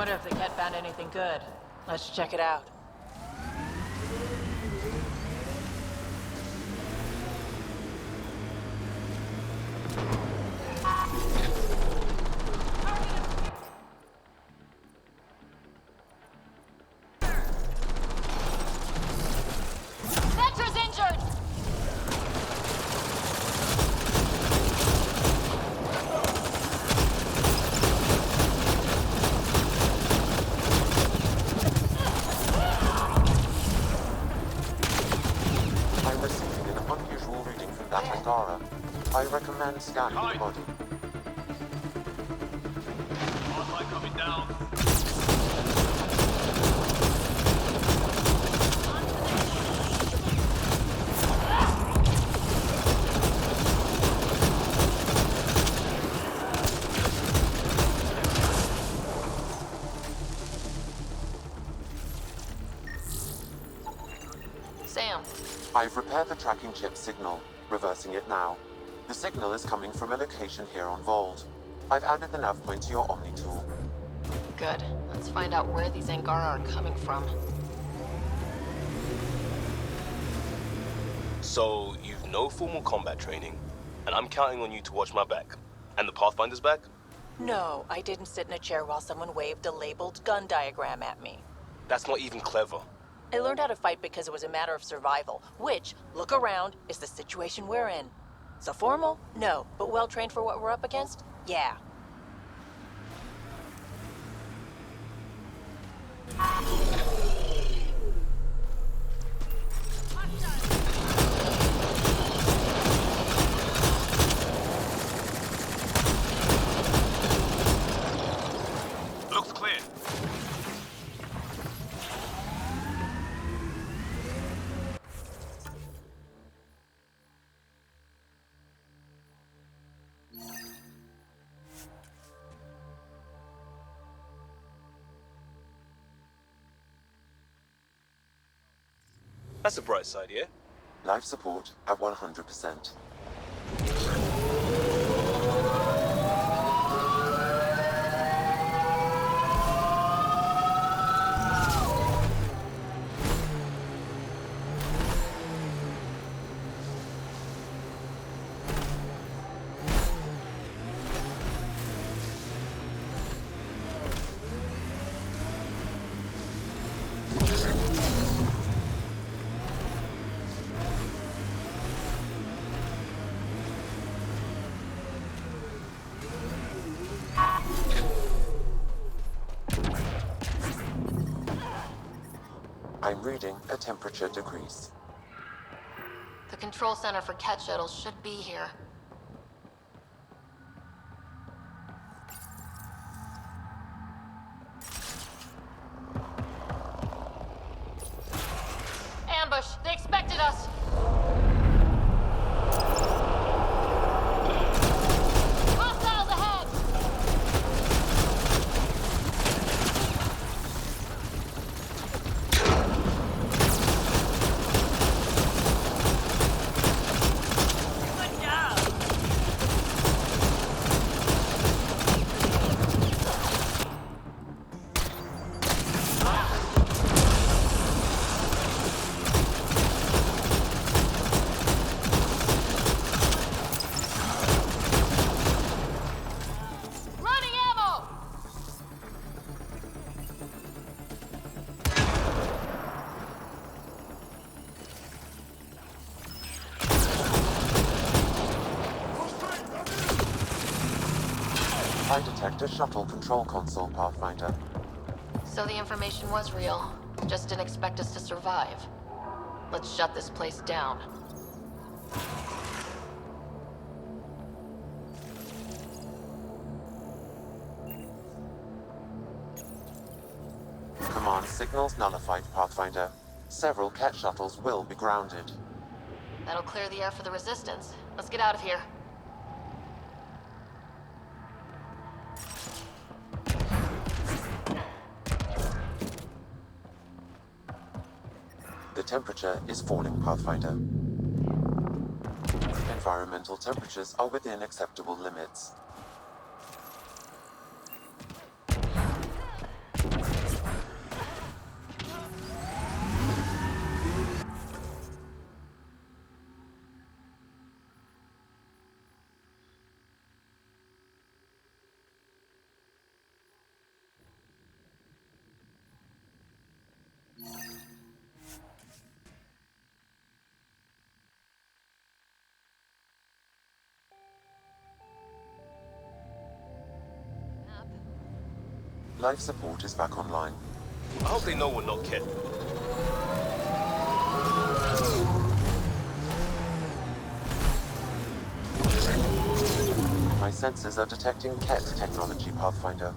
wonder if the cat found anything good. Let's check it out. I recommend scanning the body. Hardline coming down. Sam. I've repaired the tracking chip signal, reversing it now. The signal is coming from a location here on Voeld. I've added the nav point to your Omni tool. Good. Let's find out where these Angara are coming from. So, you've no formal combat training, and I'm counting on you to watch my back. And the Pathfinder's back? No, I didn't sit in a chair while someone waved a labeled gun diagram at me. That's not even clever. I learned how to fight because it was a matter of survival, which, look around, is the situation we're in. So formal? No. But well-trained for what we're up against? Yeah. Looks clear. That's a bright side, yeah? Life support at 100%. I'm reading a temperature decrease. The control center for cat shuttles should be here. Ambush! They expected us! Hostiles ahead! Good job! Running ammo! I detect a shuttle control console, Pathfinder. So the information was real. Just didn't expect us to survive. Let's shut this place down. Command signals nullified, Pathfinder. Several cat shuttles will be grounded. That'll clear the air for the resistance. Let's get out of here. The temperature is falling, Pathfinder. Environmental temperatures are within acceptable limits. Life support is back online. I hope they know we're not Ket. My sensors are detecting Ket technology, Pathfinder.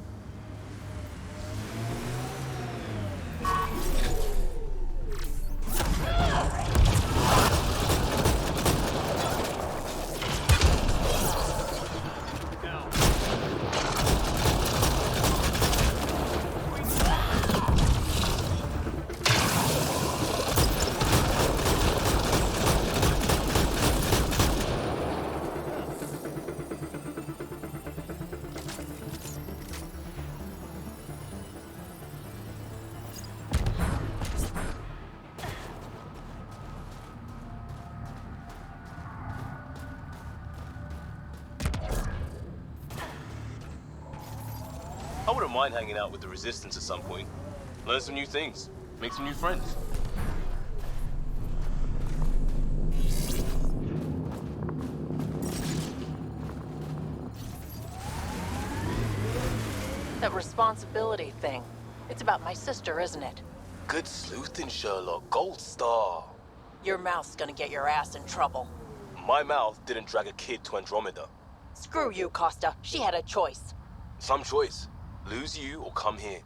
I wouldn't mind hanging out with the Resistance at some point. Learn some new things. Make some new friends. That responsibility thing. It's about my sister, isn't it? Good sleuthing, Sherlock. Gold star. Your mouth's gonna get your ass in trouble. My mouth didn't drag a kid to Andrômeda. Screw you, Costa. She had a choice. Some choice. Lose you or come here.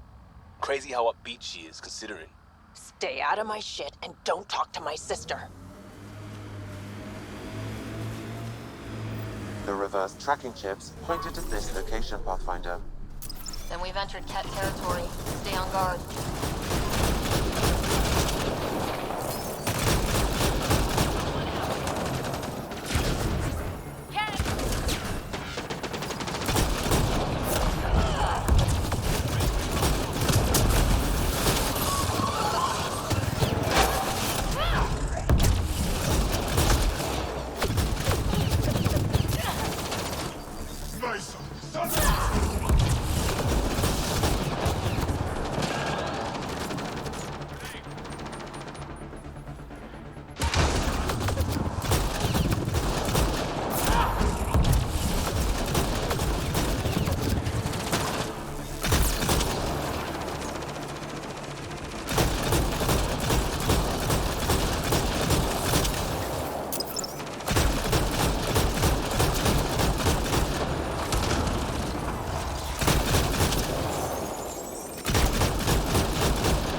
Crazy how upbeat she is, considering. Stay out of my shit and don't talk to my sister. The reverse tracking chips pointed to this location, Pathfinder. Then we've entered Ket territory. Stay on guard.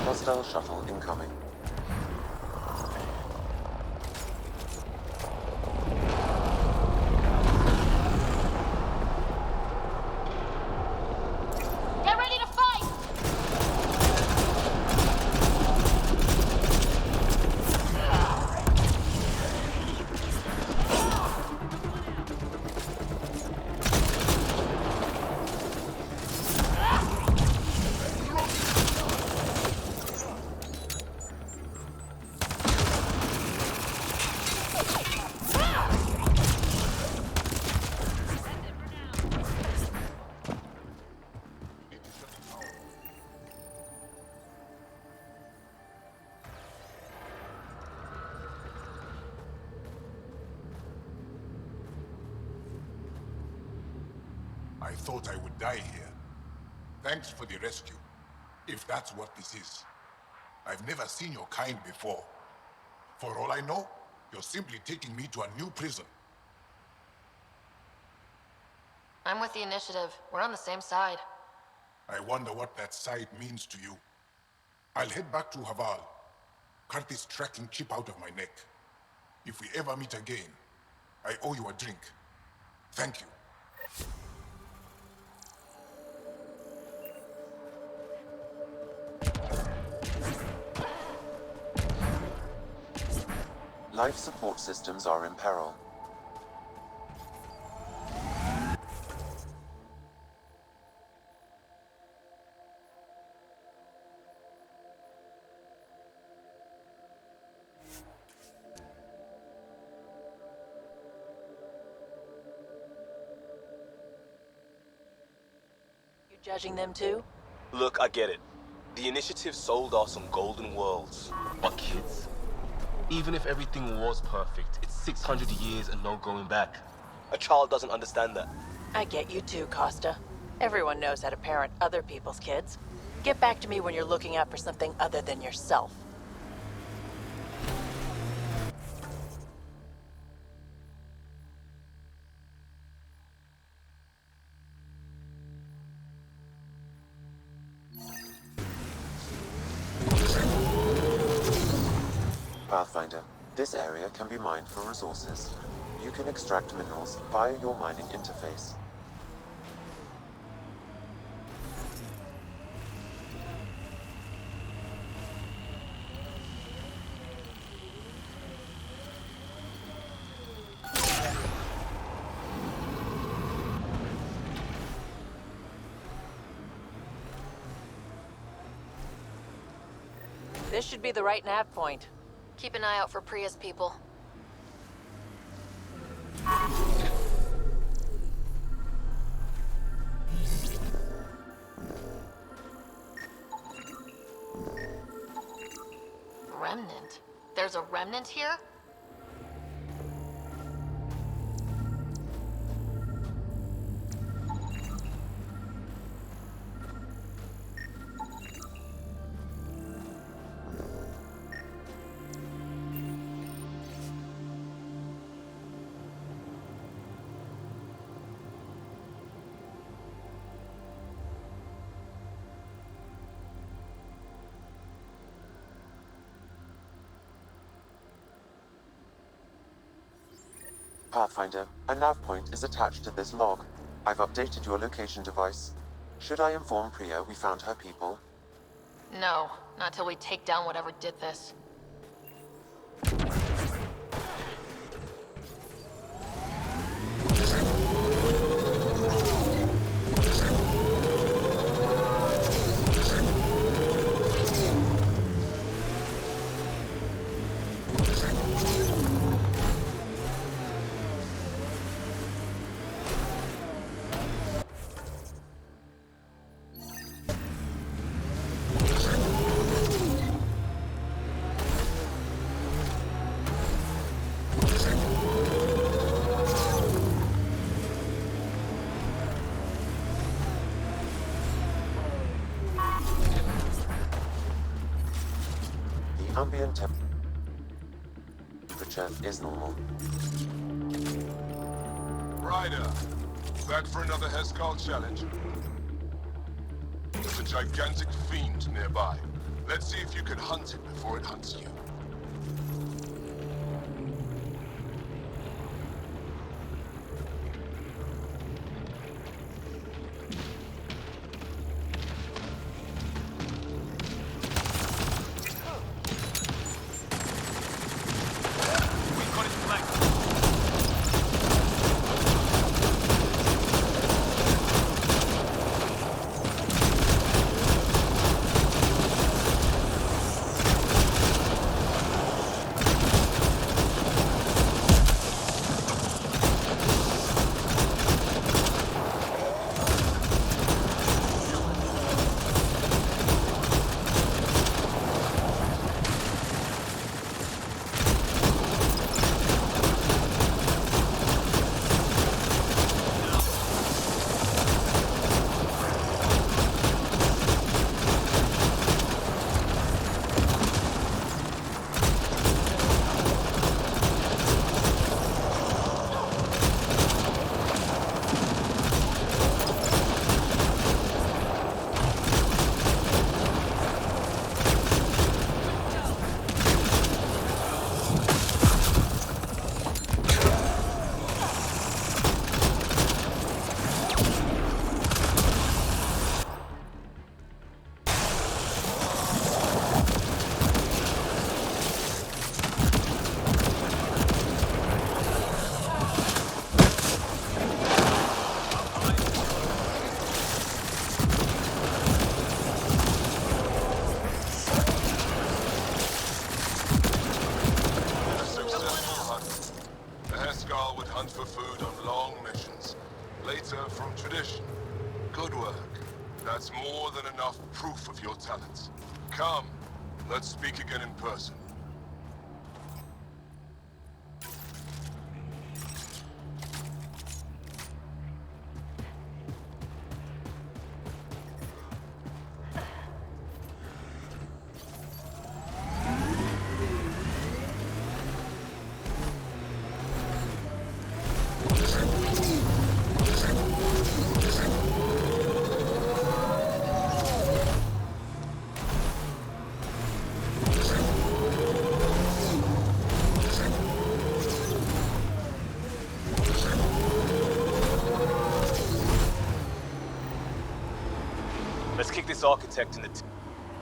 Hostile shuttle incoming. Get ready to fight! I thought I would die here. Thanks for the rescue, if that's what this is. I've never seen your kind before. For all I know, you're simply taking me to a new prison. I'm with the initiative. We're on the same side. I wonder what that side means to you. I'll head back to Haval. Cut this tracking chip out of my neck. If we ever meet again, I owe you a drink. Thank you. Life support systems are in peril. You judging them too? Look, I get it. The initiative sold us some golden worlds. But kids, even if everything was perfect, it's 600 years and no going back. A child doesn't understand that. I get you too, Costa. Everyone knows how to parent other people's kids. Get back to me when you're looking out for something other than yourself. Pathfinder, this area can be mined for resources. You can extract minerals via your mining interface. This should be the right nav point. Keep an eye out for Priya's people. Remnant? There's a remnant here? Pathfinder, a nav point is attached to this log. I've updated your location device. Should I inform Priya we found her people? No, not till we take down whatever did this. Ambient temperature is normal. Ryder, back for another Heskal challenge? There's a gigantic fiend nearby. Let's see if you can hunt it before it hunts you. We've got it flanked. hunt for food on long missions. Later, from tradition. Good work. That's more than enough proof of your talents. Come, let's speak again in person. this architect in the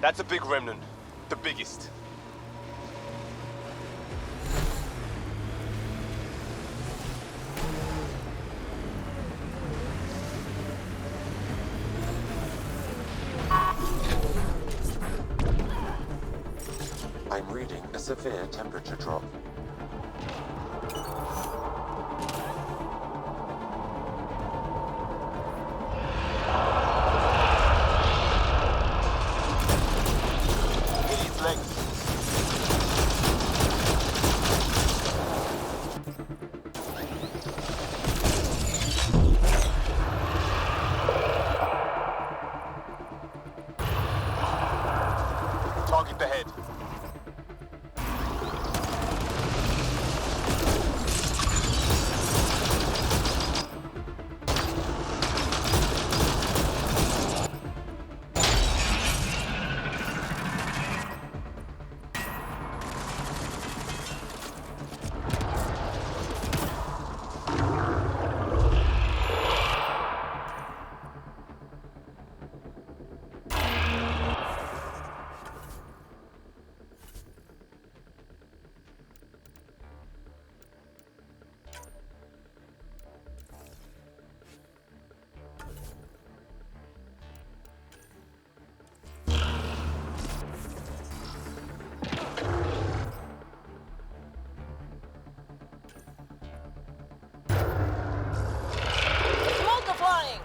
That's a big remnant. The biggest. I'm reading a severe temperature drop. Hit its legs. Target the head. Multiplying!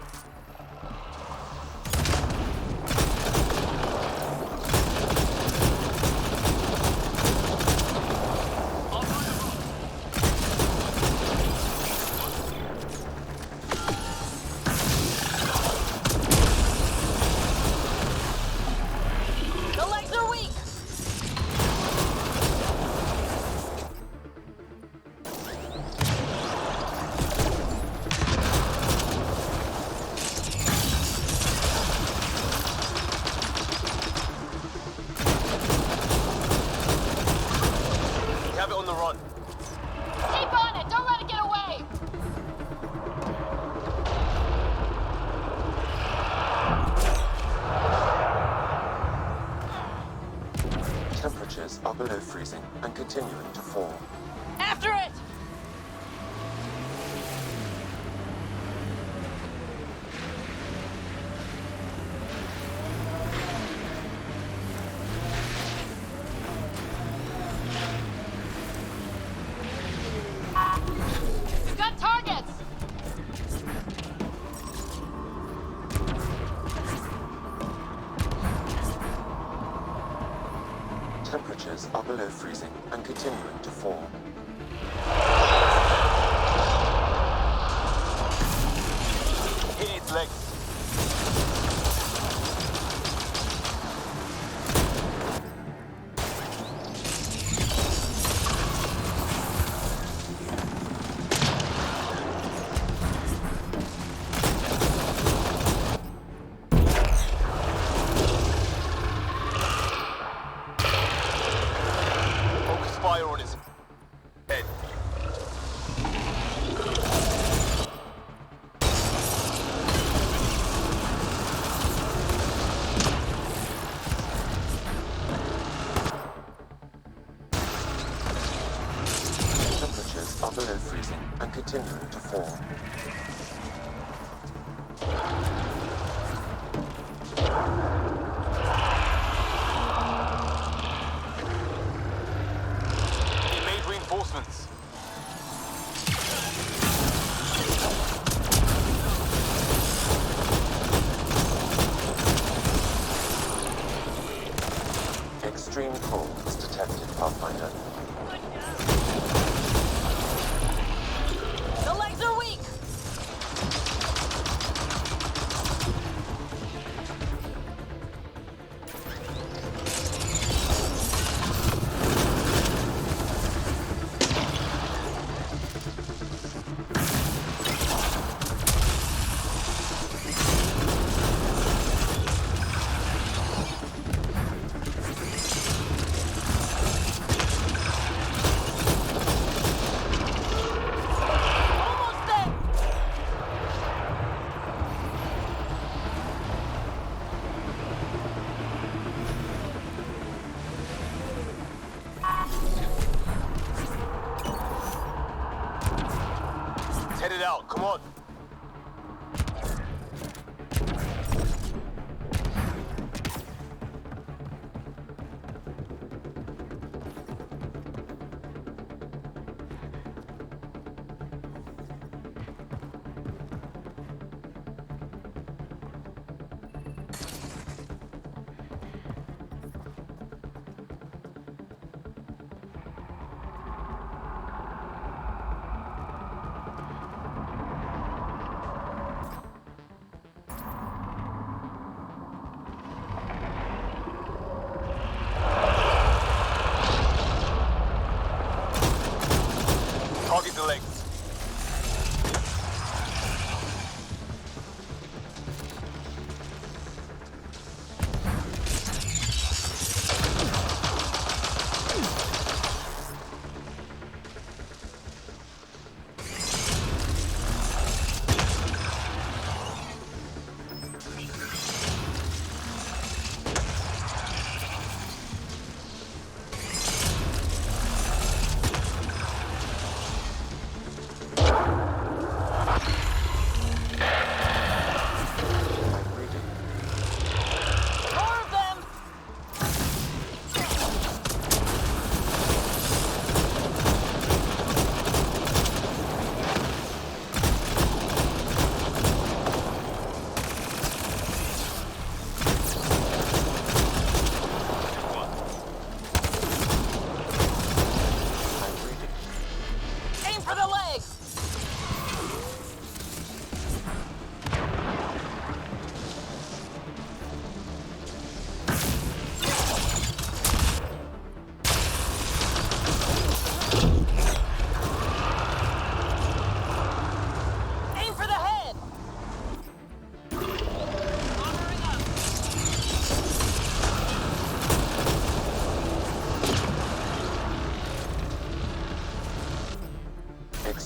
The legs are weak! We have it on the run. Keep on it! Don't let it get away! Temperatures are below freezing and continuing to fall. After it! We've got targets! Temperatures are below freezing and continuing to fall. Hit its legs. Focus fire on its head. Temperatures are below freezing and continuing to fall. It made reinforcements. Extreme cold is detected, Pathfinder. The legs are weak!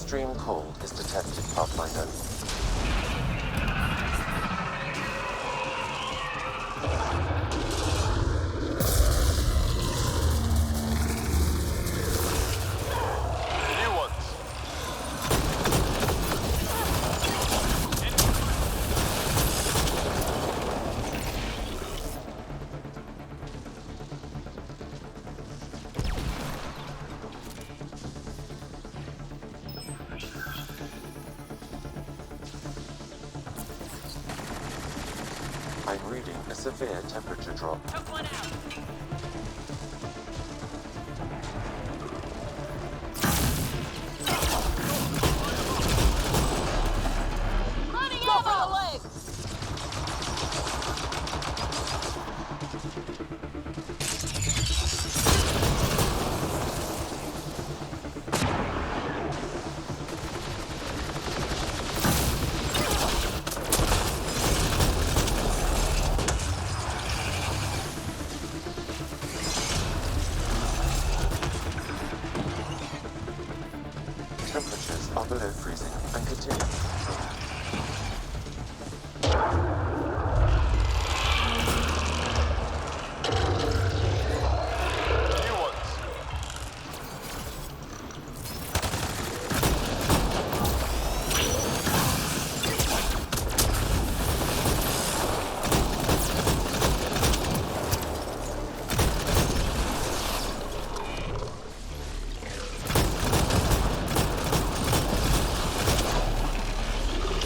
Extreme cold is detected, Pathfinder. New ones. I'm reading a severe temperature drop. Took one out. Running out for the legs. Temperatures are below freezing and continue to control. New ones.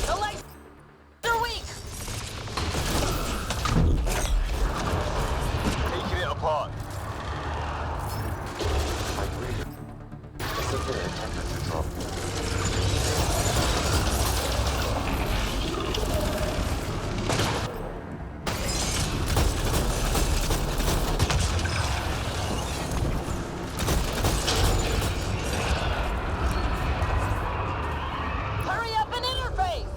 The legs are weak. Taking it apart. I'm reading a severe temperature drop. Hurry up and interface.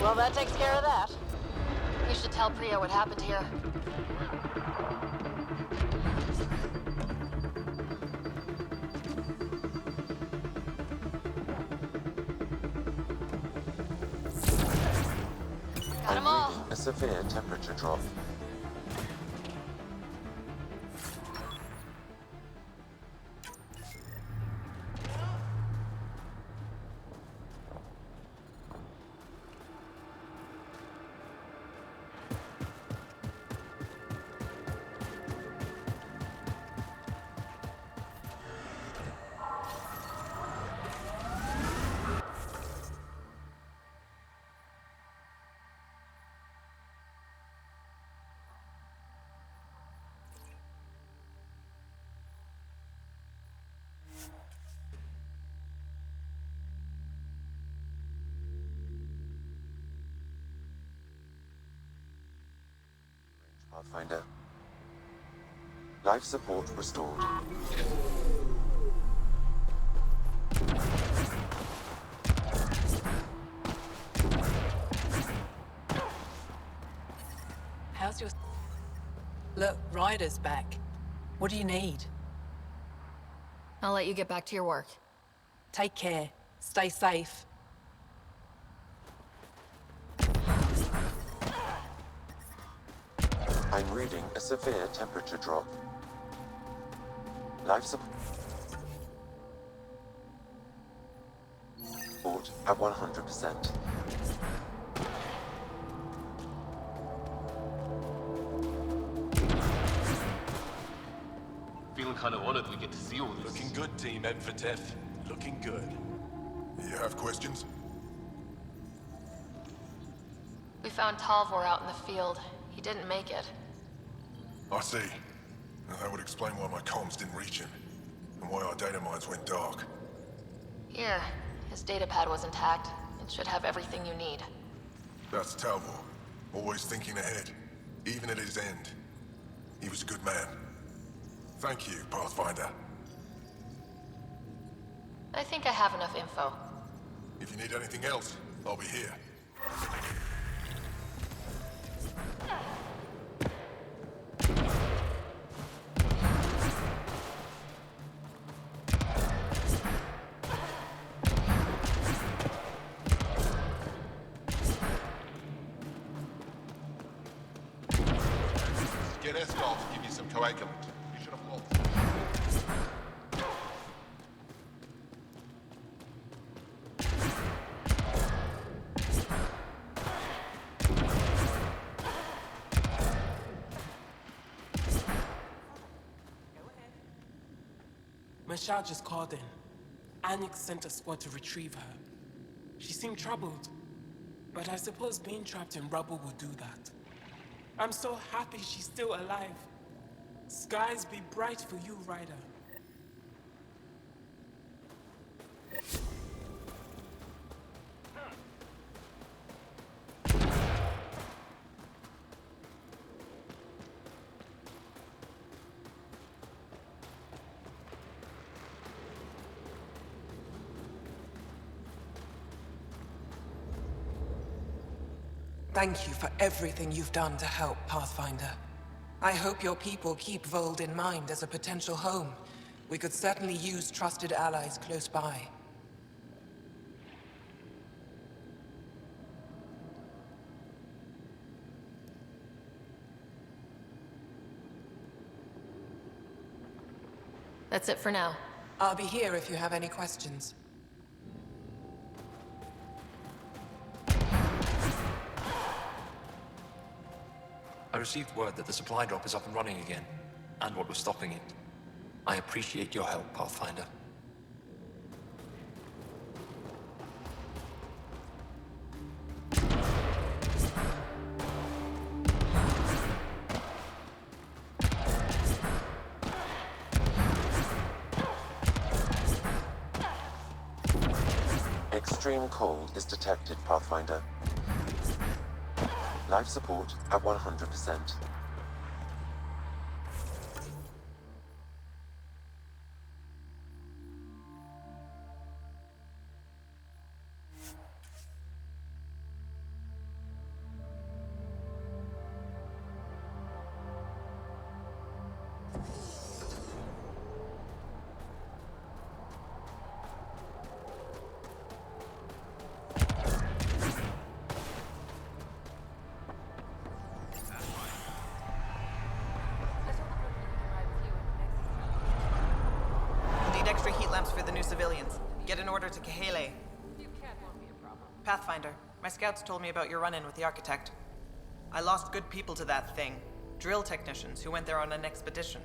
Well, that takes care of that. We should tell Priya what happened here. Got them all. A severe temperature drop. Pathfinder. Life support restored. How's your... Look, Ryder's back. What do you need? I'll let you get back to your work. Take care. Stay safe. I'm reading a severe temperature drop. Life support at 100%. Feeling kind of honored we get to see all this. Looking good, Team Emphatef. Looking good. You have questions? We found Talvor out in the field. He didn't make it. I see. Now that would explain why my comms didn't reach him, and why our data mines went dark. Here, his datapad was intact. It should have everything you need. That's Talvor. Always thinking ahead, even at his end. He was a good man. Thank you, Pathfinder. I think I have enough info. If you need anything else, I'll be here. Estel to give you some coagulant. You should have lost. Michelle just called in. Anix sent a squad to retrieve her. She seemed troubled, but I suppose being trapped in rubble would do that. I'm so happy she's still alive. Skies be bright for you, Ryder. Thank you for everything you've done to help, Pathfinder. I hope your people keep Voeld in mind as a potential home. We could certainly use trusted allies close by. That's it for now. I'll be here if you have any questions. I received word that the supply drop is up and running again, and what was stopping it. I appreciate your help, Pathfinder. Extreme cold is detected, Pathfinder. Life support at 100%. Extra heat lamps for the new civilians. Get an order to Kahele. Pathfinder, my scouts told me about your run-in with the Architect. I lost good people to that thing. Drill technicians who went there on an expedition.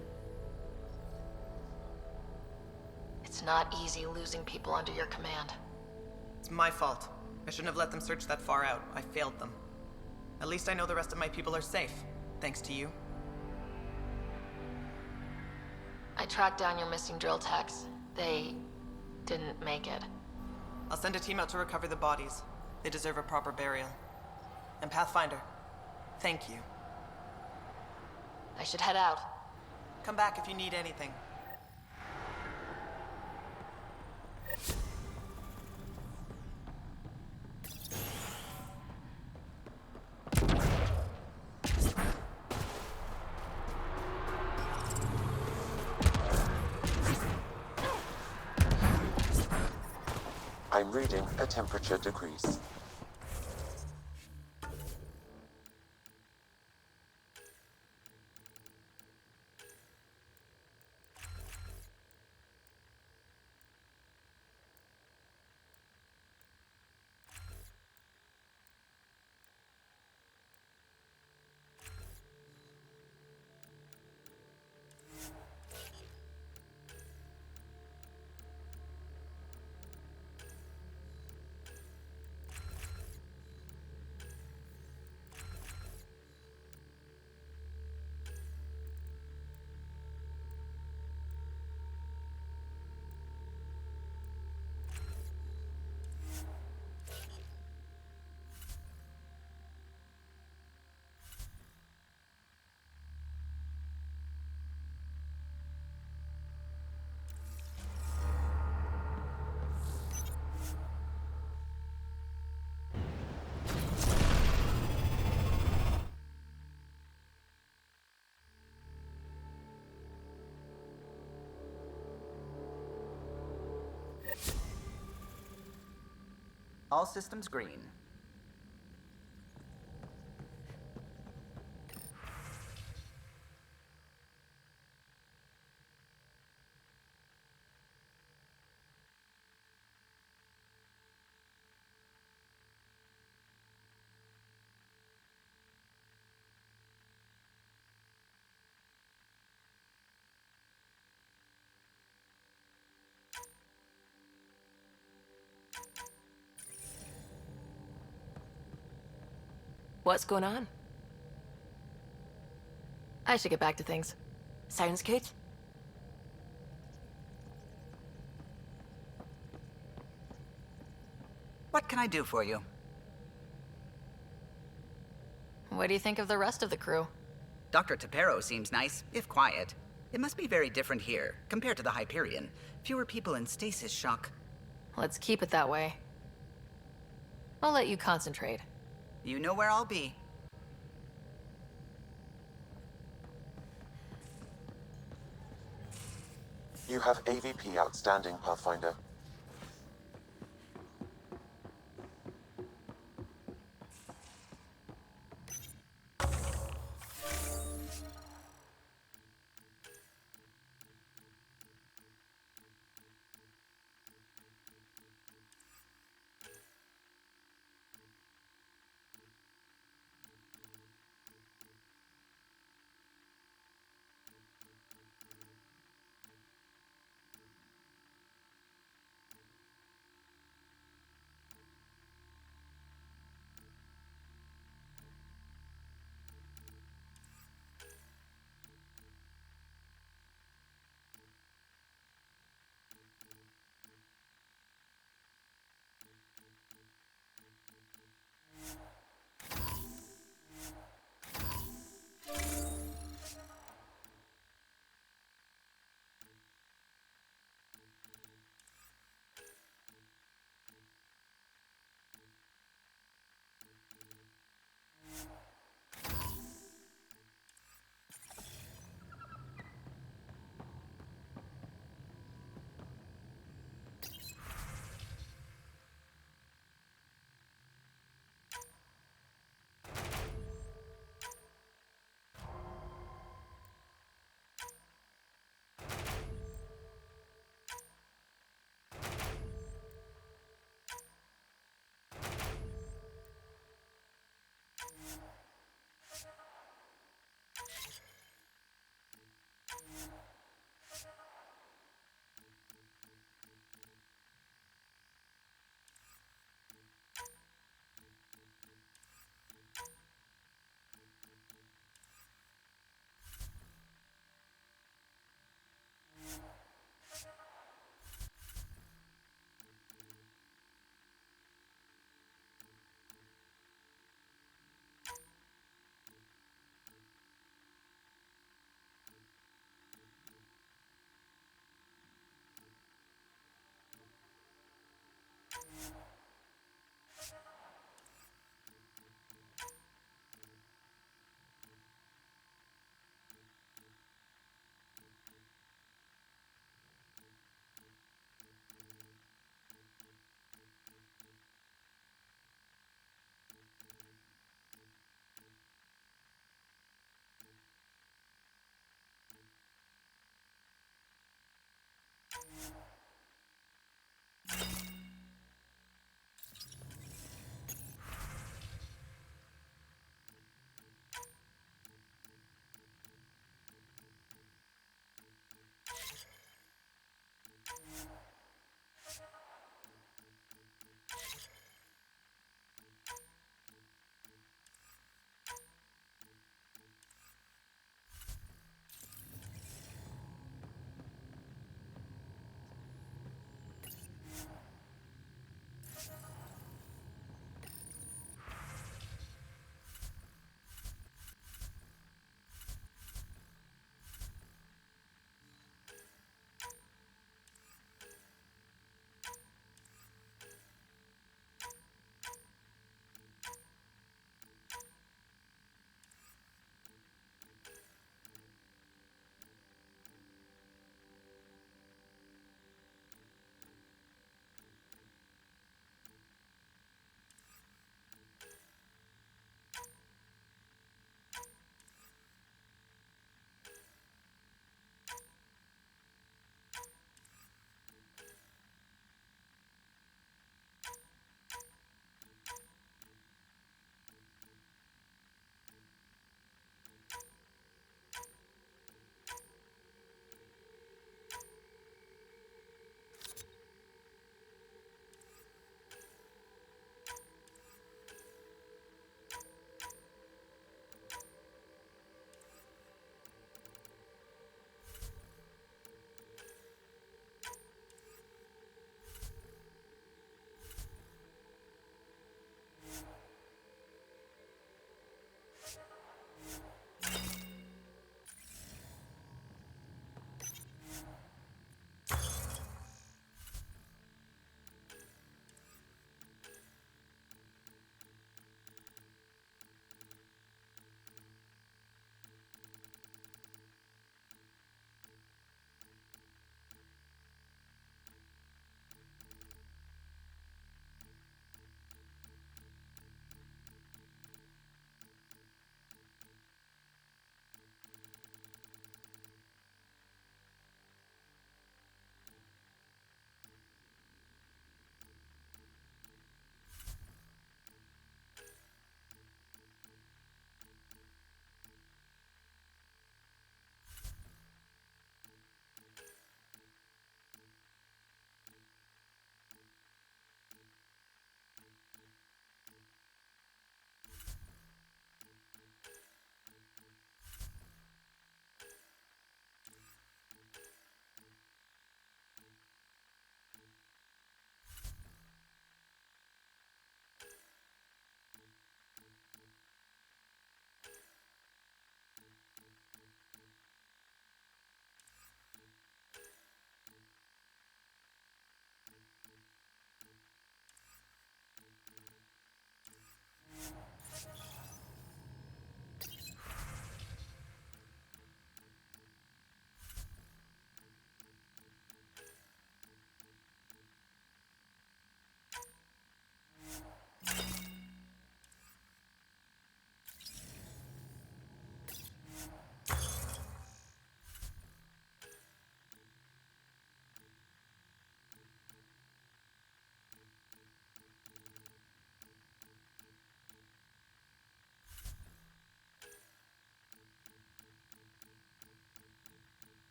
It's not easy losing people under your command. It's my fault. I shouldn't have let them search that far out. I failed them. At least I know the rest of my people are safe, thanks to you. I tracked down your missing drill techs. They didn't make it. I'll send a team out to recover the bodies. They deserve a proper burial. And Pathfinder, thank you. I should head out. Come back if you need anything. I'm reading a temperature decrease. All systems green. What's going on? I should get back to things. Sounds good. What can I do for you? What do you think of the rest of the crew? Dr. Tapero seems nice, if quiet. It must be very different here, compared to the Hyperion. Fewer people in stasis shock. Let's keep it that way. I'll let you concentrate. You know where I'll be. You have AVP outstanding, Pathfinder.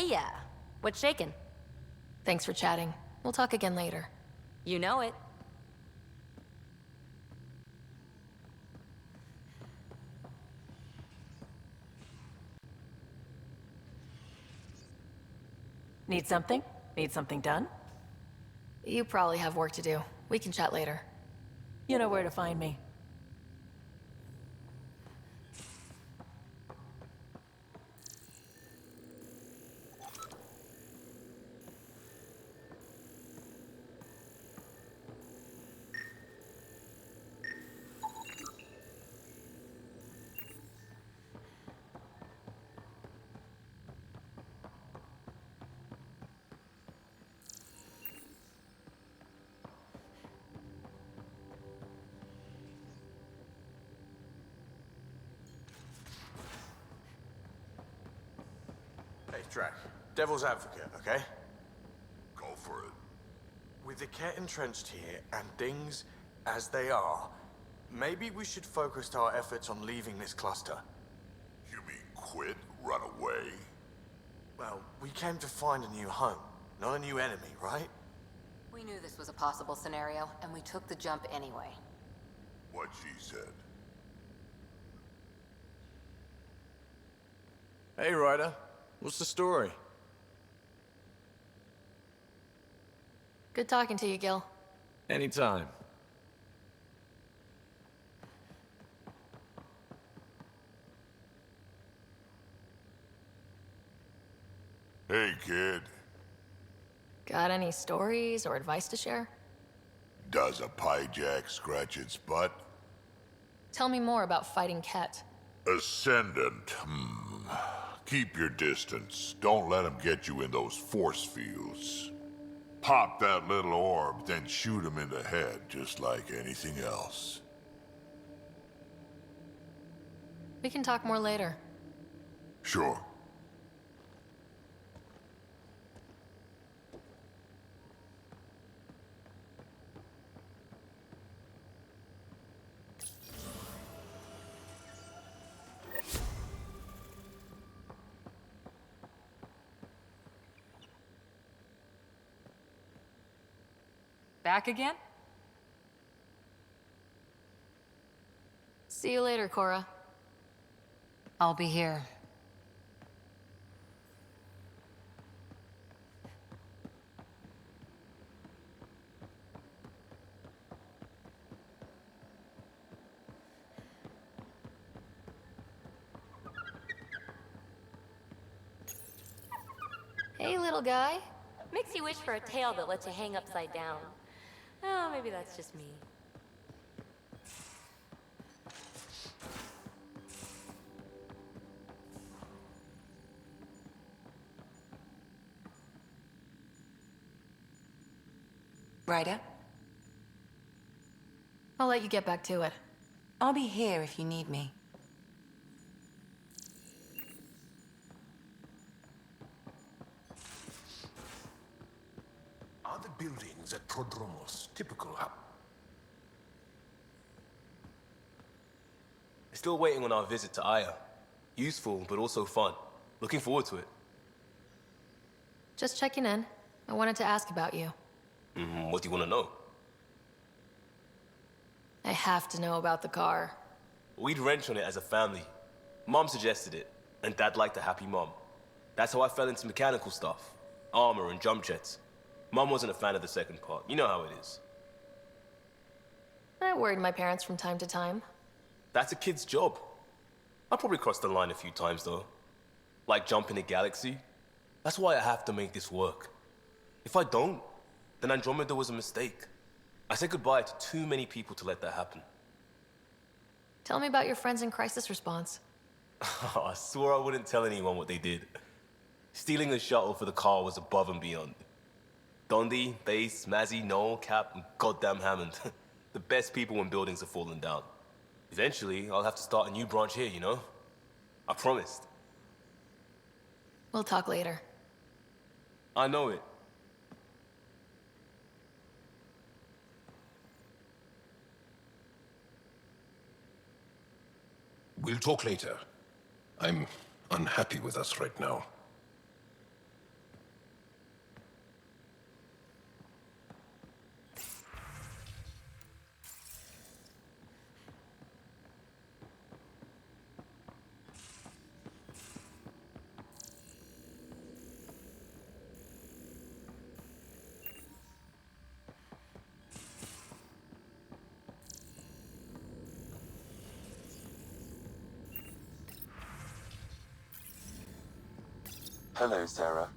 Heya! What's shaking? Thanks for chatting. We'll talk again later. You know it. Need something? Need something done? You probably have work to do. We can chat later. You know where to find me. Hey, Drac. Devil's advocate, okay? Go for it. With the Ket entrenched here and things as they are, maybe we should focus our efforts on leaving this cluster. You mean quit? Run away? Well, we came to find a new home, not a new enemy, right? We knew this was a possible scenario, and we took the jump anyway. What she said. Hey, Ryder. What's the story? Good talking to you, Gil. Anytime. Hey, kid. Got any stories or advice to share? Does a pie jack scratch its butt? Tell me more about fighting Ket. Ascendant. Keep your distance. Don't let him get you in those force fields. Pop that little orb, then shoot him in the head, just like anything else. We can talk more later. Sure. Back again? See you later, Cora. I'll be here. Hey, little guy. Makes you wish for a tail that lets you hang upside down. Oh, maybe that's just me. Ryder? I'll let you get back to it. I'll be here if you need me. Are the buildings at Prodromos typical? Still waiting on our visit to Aya. Useful, but also fun. Looking forward to it. Just checking in. I wanted to ask about you. What do you want to know? I have to know about the car. We'd wrench on it as a family. Mom suggested it, and Dad liked a happy mom. That's how I fell into mechanical stuff. Armor and jump jets. Mom wasn't a fan of the second part. You know how it is. I worried my parents from time to time. That's a kid's job. I probably crossed the line a few times, though. Like jumping a galaxy. That's why I have to make this work. If I don't, then Andrômeda was a mistake. I said goodbye to too many people to let that happen. Tell me about your friends in crisis response. I swore I wouldn't tell anyone what they did. Stealing a shuttle for the car was above and beyond. Dondi, Base, Mazzy, Noel, Cap, and goddamn Hammond. The best people when buildings are falling down. Eventually, I'll have to start a new branch here, you know? I promised. We'll talk later. I know it. We'll talk later. I'm unhappy with us right now. Hello, Sarah.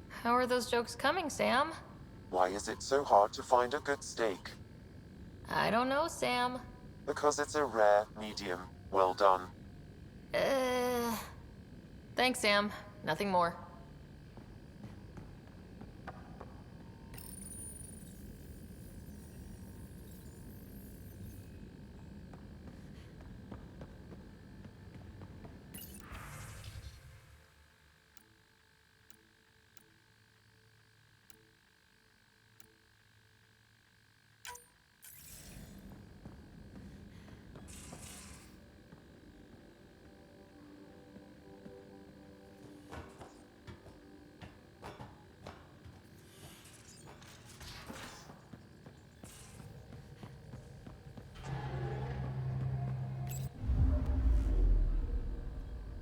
How are those jokes coming, Sam? Why is it so hard to find a good steak? I don't know, Sam. Because it's a rare medium. Well done. Thanks, Sam. Nothing more.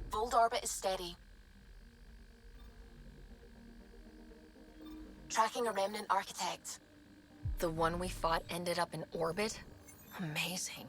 Voeld orbit is steady. Tracking a remnant architect. The one we fought ended up in orbit? Amazing.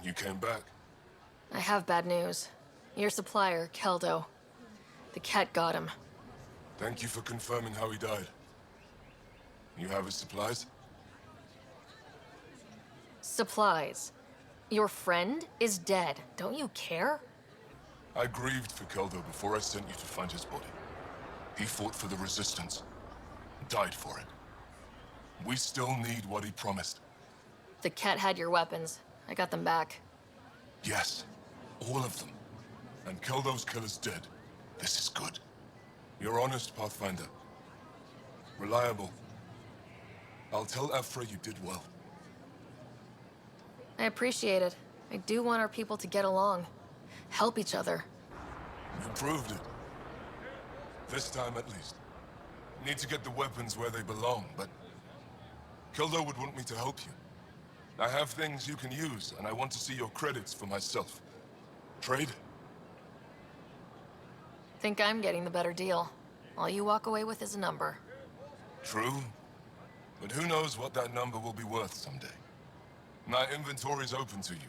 You came back. I have bad news. Your supplier, Keldo. The cat got him. Thank you for confirming how he died. You have his supplies? Supplies. Your friend is dead. Don't you care? I grieved for Keldo before I sent you to find his body. He fought for the Resistance. Died for it. We still need what he promised. The cat had your weapons. I got them back. Yes, all of them. And Keldo's killer's dead. This is good. You're honest, Pathfinder. Reliable. I'll tell Ephra you did well. I appreciate it. I do want our people to get along. Help each other. You proved it. This time at least. Need to get the weapons where they belong, but Keldo would want me to help you. I have things you can use, and I want to see your credits for myself. Trade? Think I'm getting the better deal. All you walk away with is a number. True. But who knows what that number will be worth someday. My inventory's open to you.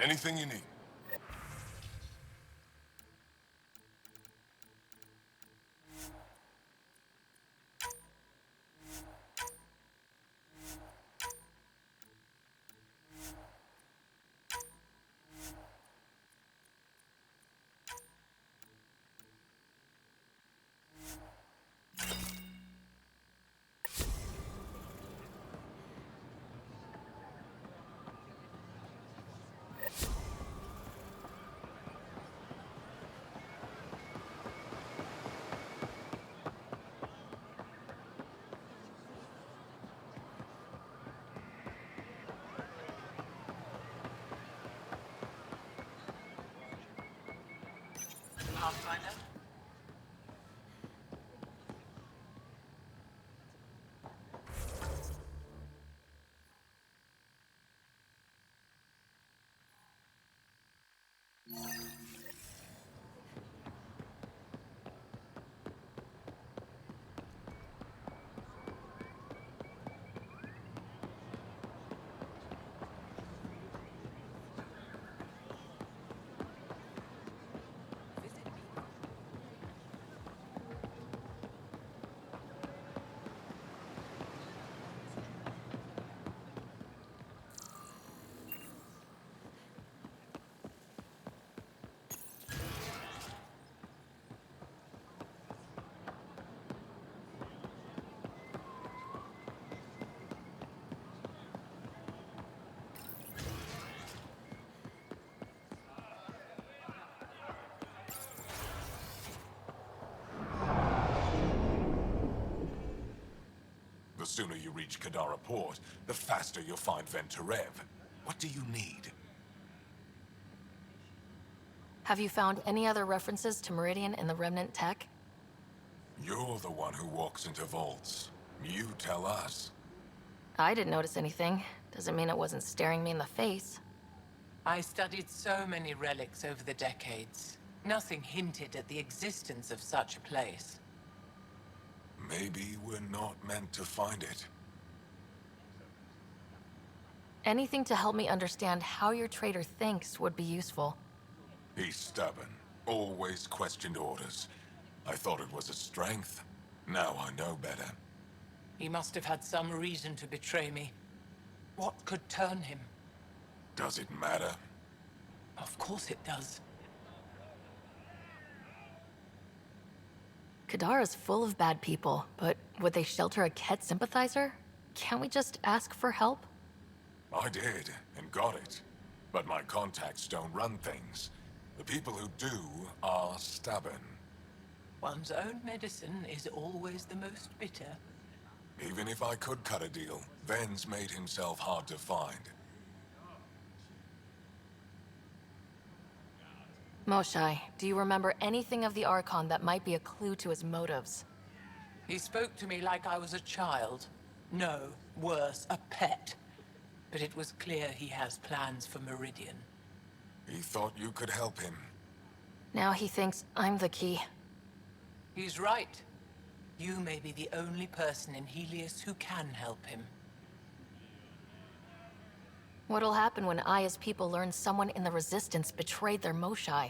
Anything you need. The sooner you reach Kadara Port, the faster you'll find Venturev. What do you need? Have you found any other references to Meridian in the Remnant tech? You're the one who walks into vaults. You tell us. I didn't notice anything. Doesn't mean it wasn't staring me in the face. I studied so many relics over the decades. Nothing hinted at the existence of such a place. Maybe we're not meant to find it. Anything to help me understand how your traitor thinks would be useful. He's stubborn. Always questioned orders. I thought it was a strength. Now I know better. He must have had some reason to betray me. What could turn him? Does it matter? Of course it does. Kadara's full of bad people, but would they shelter a Ket sympathizer? Can't we just ask for help? I did, and got it. But my contacts don't run things. The people who do are stubborn. One's own medicine is always the most bitter. Even if I could cut a deal, Ven's made himself hard to find. Moshai, do you remember anything of the Archon that might be a clue to his motives? He spoke to me like I was a child. No, worse, a pet. But it was clear he has plans for Meridian. He thought you could help him. Now he thinks I'm the key. He's right. You may be the only person in Helios who can help him. What'll happen when Aya's people learn someone in the Resistance betrayed their Moshai?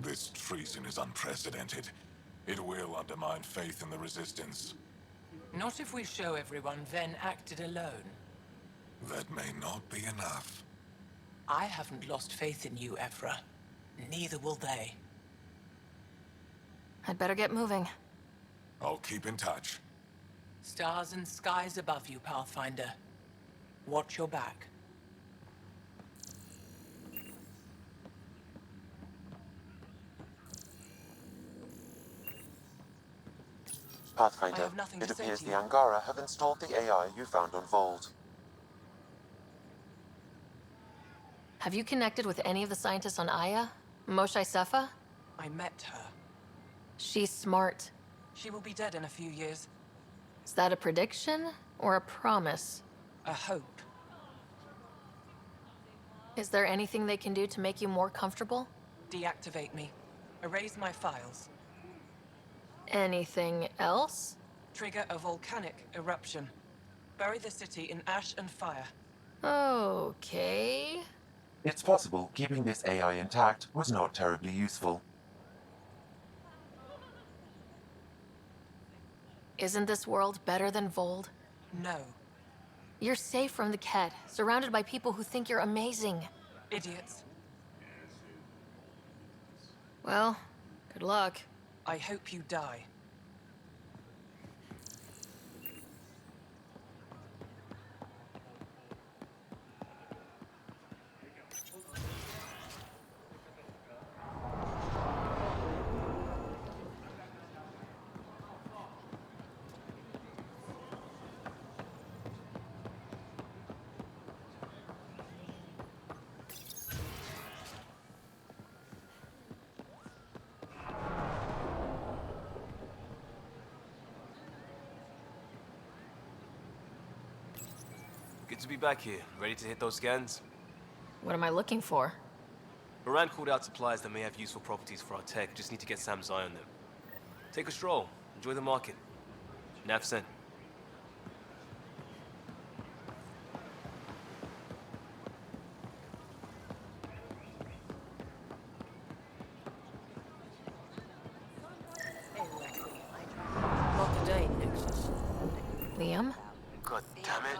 This treason is unprecedented. It will undermine faith in the Resistance. Not if we show everyone Ven acted alone. That may not be enough. I haven't lost faith in you, Ephra. Neither will they. I'd better get moving. I'll keep in touch. Stars and skies above you, Pathfinder. Watch your back. Pathfinder, it appears the Angara have installed the AI you found on Voeld. Have you connected with any of the scientists on Aya? Moshai Sepha? I met her. She's smart. She will be dead in a few years. Is that a prediction or a promise? A hope. Is there anything they can do to make you more comfortable? Deactivate me. Erase my files. Anything else? Trigger a volcanic eruption. Bury the city in ash and fire. Okay. It's possible keeping this AI intact was not terribly useful. Isn't this world better than Voeld? No. You're safe from the Ket, surrounded by people who think you're amazing. Idiots. Well, good luck. I hope you die. Good to be back here, ready to hit those scans. What am I looking for? Moran called out supplies that may have useful properties for our tech. Just need to get Sam's eye on them. Take a stroll. Enjoy the market. Nav sent. Not today, Nexus. Liam? God damn it.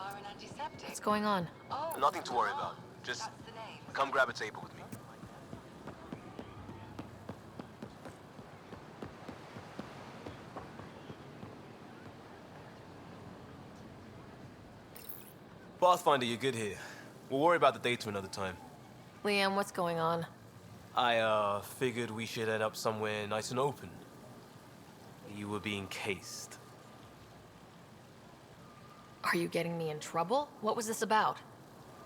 What's going on? Nothing to worry about. Just come grab a table with me. Pathfinder, you're good here. We'll worry about the data another time. Liam, what's going on? I, figured we should head up somewhere nice and open. You were being cased. Are you getting me in trouble? What was this about?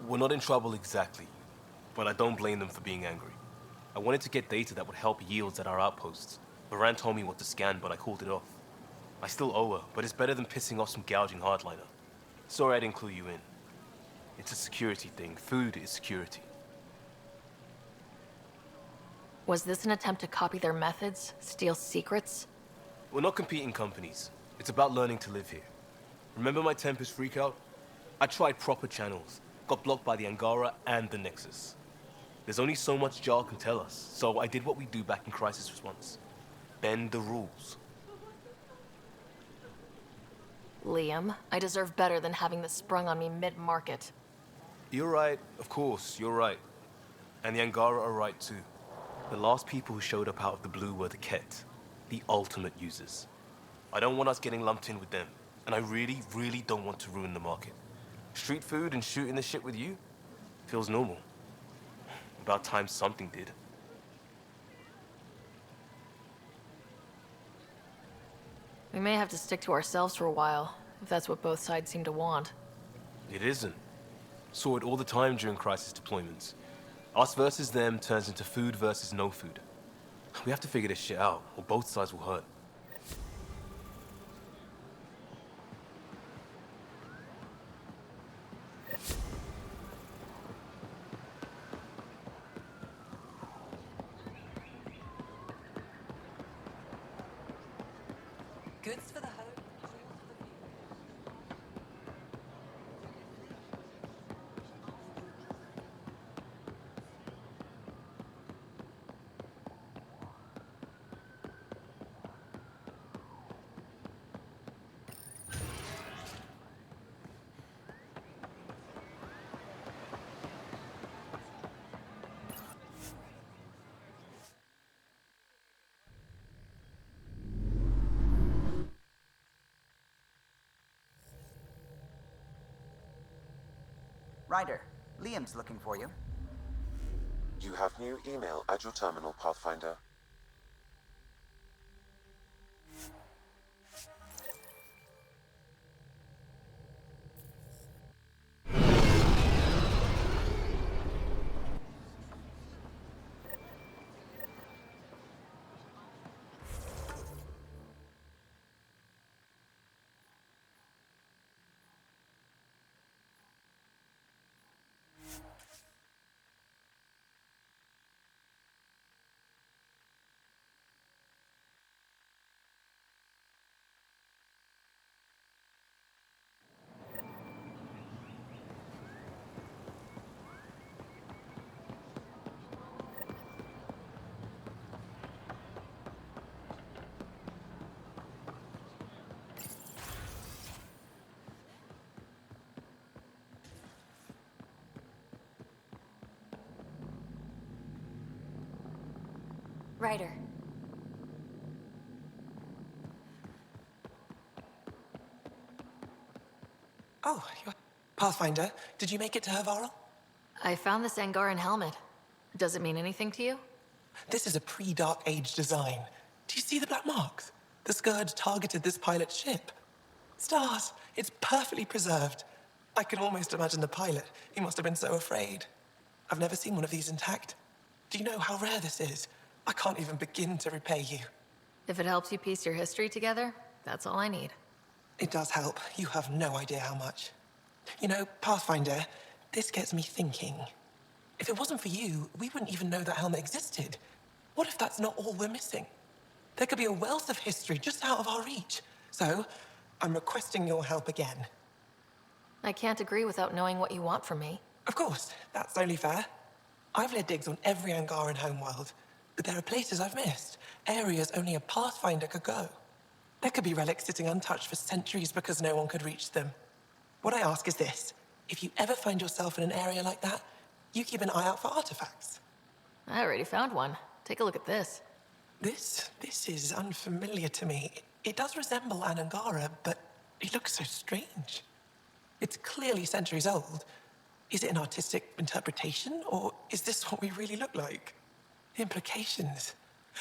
We're not in trouble exactly, but I don't blame them for being angry. I wanted to get data that would help yields at our outposts. Baran told me what to scan, but I called it off. I still owe her, but it's better than pissing off some gouging hardliner. Sorry I didn't clue you in. It's a security thing. Food is security. Was this an attempt to copy their methods? Steal secrets? We're not competing companies. It's about learning to live here. Remember my Tempest freakout? I tried proper channels. Got blocked by the Angara and the Nexus. There's only so much Jar can tell us, so I did what we do back in crisis response. Bend the rules. Liam, I deserve better than having this sprung on me mid-market. You're right, of course, you're right. And the Angara are right too. The last people who showed up out of the blue were the Ket, the ultimate users. I don't want us getting lumped in with them, and I really, really don't want to ruin the market. Street food and shooting the shit with you feels normal. About time something did. We may have to stick to ourselves for a while, if that's what both sides seem to want. It isn't. Saw it all the time during crisis deployments. Us versus them turns into food versus no food. We have to figure this shit out, or both sides will hurt. Goods for the home. Ryder, Liam's looking for you. You have new email at your terminal, Pathfinder. Ryder. Oh, Pathfinder, did you make it to Havarl? I found this Angaran helmet. Does it mean anything to you? This is a pre-Dark Age design. Do you see the black marks? The Scourge targeted this pilot's ship. Stars, it's perfectly preserved. I can almost imagine the pilot. He must have been so afraid. I've never seen one of these intact. Do you know how rare this is? I can't even begin to repay you. If it helps you piece your history together, that's all I need. It does help. You have no idea how much. You know, Pathfinder, this gets me thinking. If it wasn't for you, we wouldn't even know that helmet existed. What if that's not all we're missing? There could be a wealth of history just out of our reach. So, I'm requesting your help again. I can't agree without knowing what you want from me. Of course, that's only fair. I've led digs on every Angaran homeworld, but there are places I've missed, areas only a Pathfinder could go. There could be relics sitting untouched for centuries because no one could reach them. What I ask is this: if you ever find yourself in an area like that, you keep an eye out for artifacts. I already found one. Take a look at this. This is unfamiliar to me. It does resemble an Angara, but it looks so strange. It's clearly centuries old. Is it an artistic interpretation, or is this what we really look like? The implications.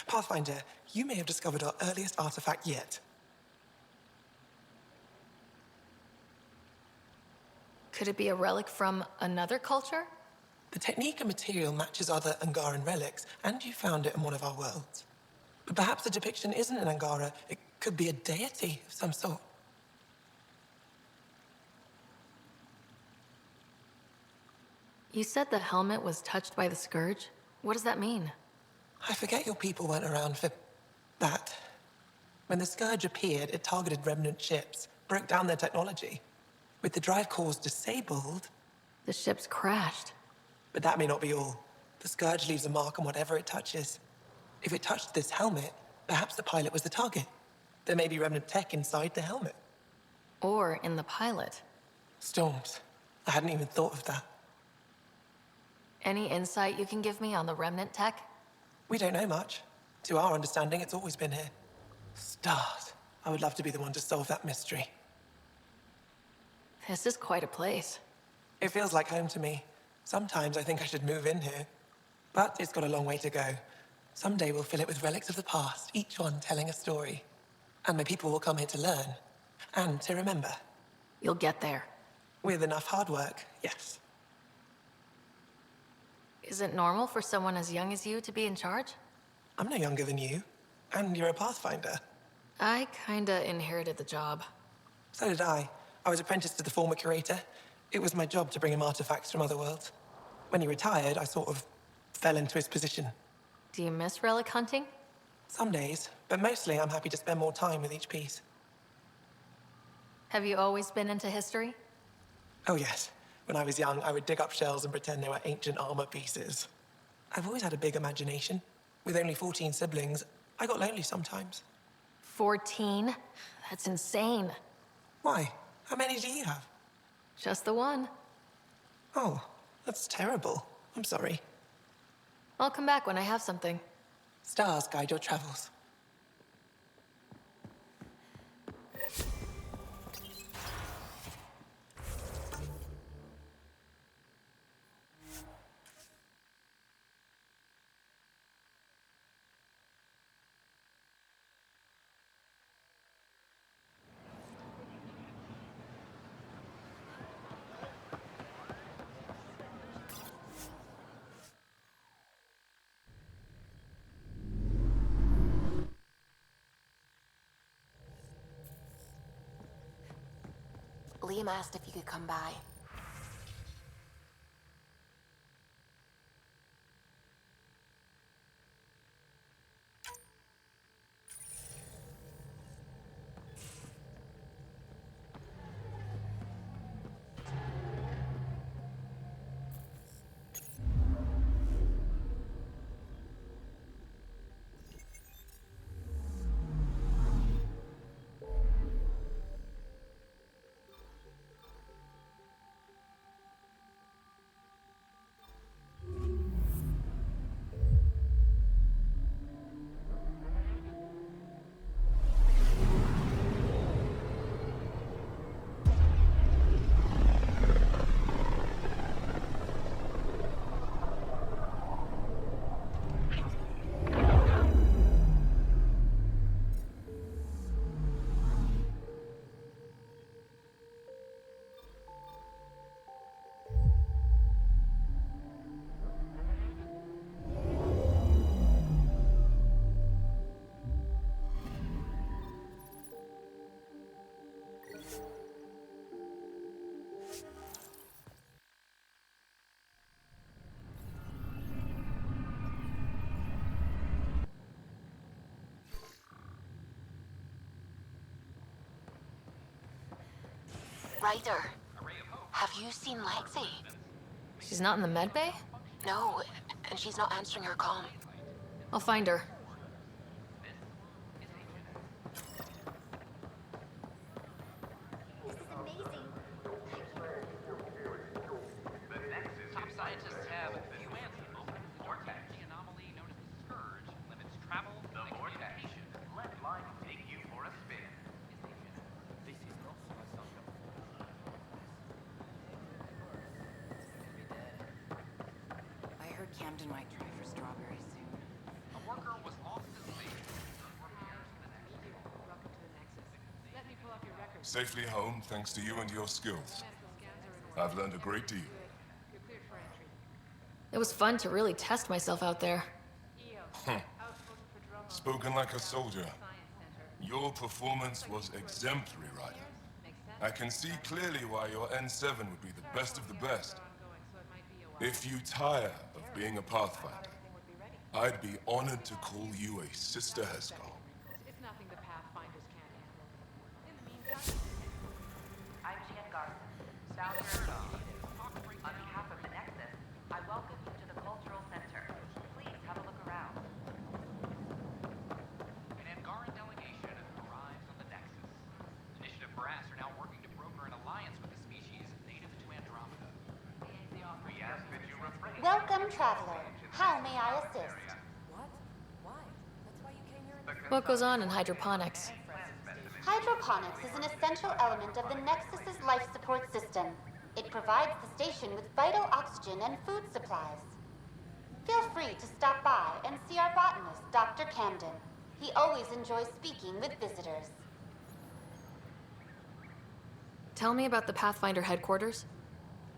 Pathfinder, you may have discovered our earliest artifact yet. Could it be a relic from another culture? The technique and material matches other Angaran relics, and you found it in one of our worlds. But perhaps the depiction isn't an Angara. It could be a deity of some sort. You said the helmet was touched by the Scourge? What does that mean? I forget your people weren't around for that. When the Scourge appeared, it targeted remnant ships, broke down their technology. With the drive cores disabled... The ships crashed. But that may not be all. The Scourge leaves a mark on whatever it touches. If it touched this helmet, perhaps the pilot was the target. There may be remnant tech inside the helmet. Or in the pilot. Storms. I hadn't even thought of that. Any insight you can give me on the remnant tech? We don't know much. To our understanding, it's always been here. Stars. I would love to be the one to solve that mystery. This is quite a place. It feels like home to me. Sometimes I think I should move in here. But it's got a long way to go. Someday we'll fill it with relics of the past, each one telling a story. And my people will come here to learn. And to remember. You'll get there. With enough hard work, yes. Is it normal for someone as young as you to be in charge? I'm no younger than you. And you're a Pathfinder. I kinda inherited the job. So did I. I was apprenticed to the former curator. It was my job to bring him artifacts from other worlds. When he retired, I sort of fell into his position. Do you miss relic hunting? Some days, but mostly I'm happy to spend more time with each piece. Have you always been into history? Oh yes. When I was young, I would dig up shells and pretend they were ancient armor pieces. I've always had a big imagination. With only 14 siblings, I got lonely sometimes. 14? That's insane. Why? How many do you have? Just the one. Oh, that's terrible. I'm sorry. I'll come back when I have something. Stars guide your travels. Liam asked if you could come by. Ryder, have you seen Lexi? She's not in the med bay? No, and she's not answering her comm. I'll find her. This is amazing. Top scientists have new answers. The vortex, the anomaly known as the Scourge, limits travel and communication. Let life take you for a spin. This is not I heard Camden might try for strawberries soon. A worker was lost in space. Safely home, thanks to you and your skills. I've learned a great deal. It was fun to really test myself out there. Spoken like a soldier. Your performance was exemplary, Ryder. I can see clearly why your N7 would be the best of the best. If you tire of being a Pathfinder, I'd be honored to call you a Sister Heskell. It's nothing the Pathfinders can't handle. In the meantime, I'm Jan Garson, Sounder. On behalf of the Nexus, I welcome you to the Cultural Center. Please have a look around. An Angaran delegation arrives on the Nexus. Initiative Brass are now working to broker an alliance with the species native to Andromeda. We ask that you refrain. Welcome, traveler. How may I assist? What goes on in hydroponics? Hydroponics is an essential element of the Nexus's life support system. It provides the station with vital oxygen and food supplies. Feel free to stop by and see our botanist, Dr. Camden. He always enjoys speaking with visitors. Tell me about the Pathfinder headquarters.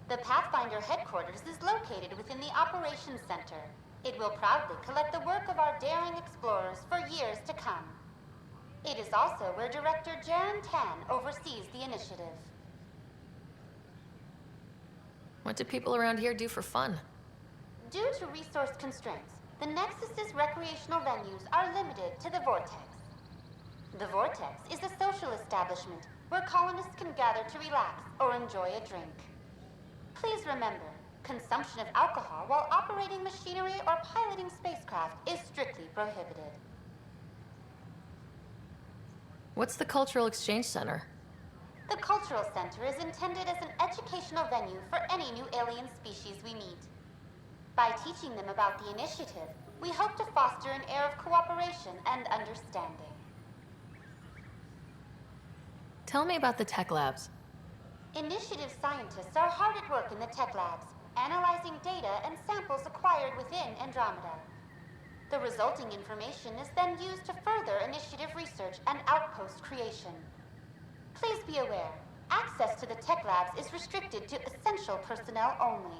The Pathfinder headquarters is located within the Operations Center. It will proudly collect the work of our daring explorers for years to come. It is also where Director Jaren Tan oversees the initiative. What do people around here do for fun? Due to resource constraints, the Nexus's recreational venues are limited to the Vortex. The Vortex is a social establishment where colonists can gather to relax or enjoy a drink. Please remember, consumption of alcohol while operating machinery or piloting spacecraft is strictly prohibited. What's the Cultural Exchange Center? The Cultural Center is intended as an educational venue for any new alien species we meet. By teaching them about the initiative, we hope to foster an air of cooperation and understanding. Tell me about the tech labs. Initiative scientists are hard at work in the tech labs, analyzing data and samples acquired within Andromeda. The resulting information is then used to further initiative research and outpost creation. Please be aware, access to the tech labs is restricted to essential personnel only.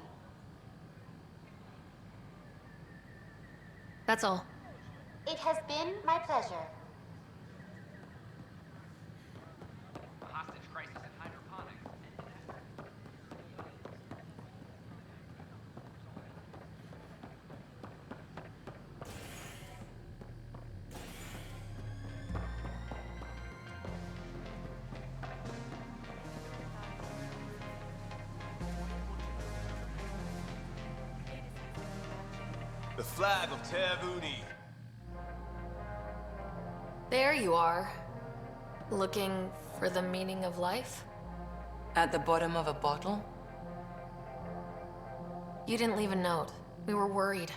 That's all. It has been my pleasure. A hostage crisis in hydroponics. The flag of Tervuni. There you are. Looking for the meaning of life? At the bottom of a bottle? You didn't leave a note. We were worried.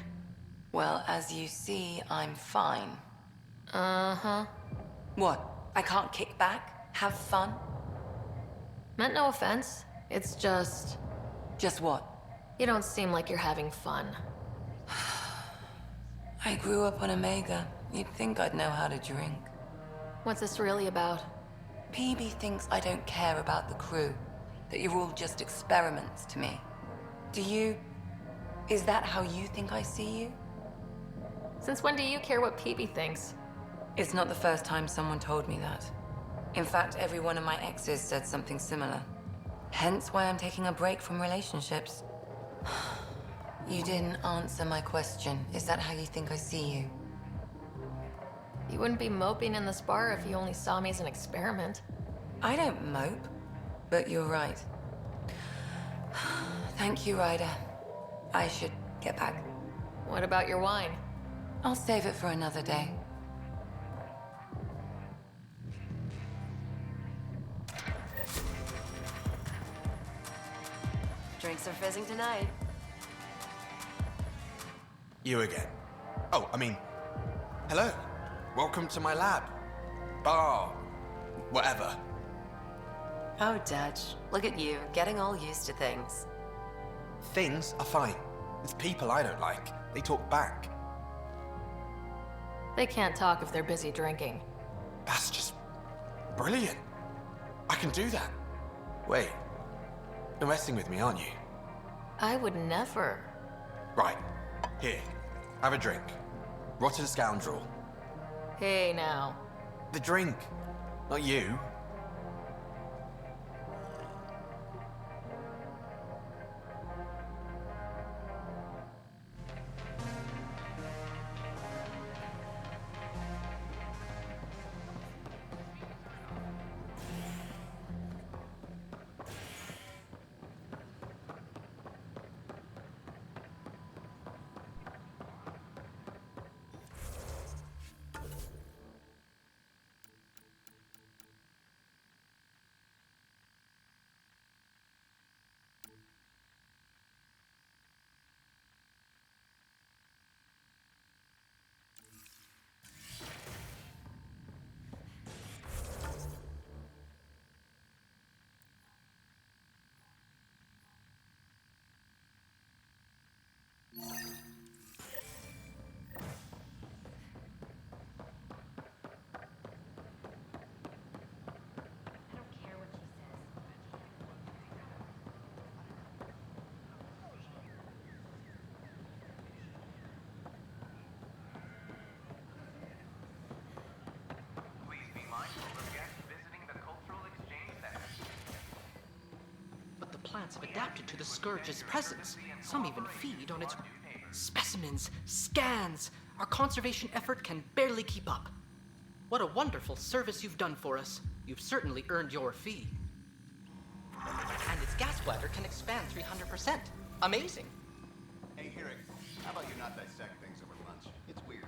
Well, as you see, I'm fine. Uh-huh. What? I can't kick back? Have fun? Meant no offense. It's just... Just what? You don't seem like you're having fun. I grew up on Omega. You'd think I'd know how to drink. What's this really about? PB thinks I don't care about the crew. That you're all just experiments to me. Do you... Is that how you think I see you? Since when do you care what PB thinks? It's not the first time someone told me that. In fact, every one of my exes said something similar. Hence why I'm taking a break from relationships. You didn't answer my question. Is that how you think I see you? You wouldn't be moping in this bar if you only saw me as an experiment. I don't mope, but you're right. Thank you, Ryder. I should get back. What about your wine? I'll save it for another day. Drinks are fizzing tonight. You again. Oh, I mean, hello. Welcome to my lab. Bar. Whatever. Oh, Dutch. Look at you, getting all used to things. Things are fine. It's people I don't like. They talk back. They can't talk if they're busy drinking. That's just brilliant. I can do that. Wait. You're messing with me, aren't you? I would never. Right. Here. Have a drink. Rotten scoundrel. Hey, now. The drink. Not you. But the plants have adapted to the Scourge's presence. Some even feed on its specimens, scans. Our conservation effort can barely keep up. What a wonderful service you've done for us. You've certainly earned your fee. And its gas bladder can expand 300%. Amazing. Hey, Eric, how about you not dissect things over lunch? It's weird.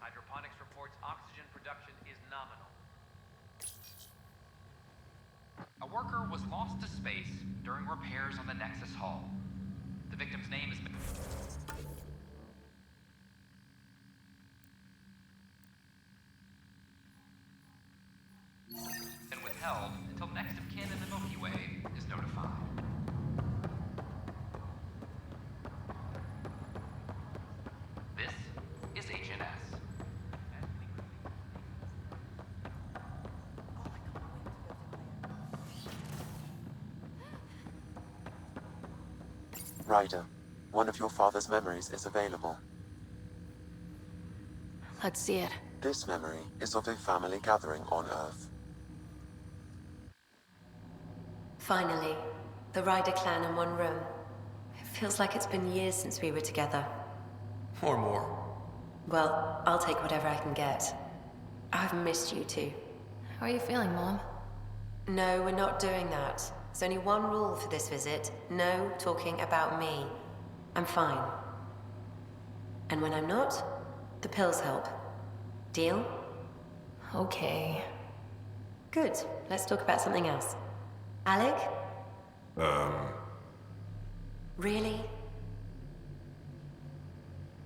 Hydroponics reports oxygen production is nominal. A worker was lost to space during repairs on the Nexus hull. The victim's name is... and withheld until next of kin in the Milky Way is notified. This is HNS. Ryder, one of your father's memories is available. Let's see it. This memory is of a family gathering on Earth. Finally, the Ryder clan in one room. It feels like it's been years since we were together. Or more. Well, I'll take whatever I can get. I've missed you too. How are you feeling, Mom? No, we're not doing that. There's only one rule for this visit. No talking about me. I'm fine. And when I'm not, the pills help. Deal? Okay. Good. Let's talk about something else. Alec? Really?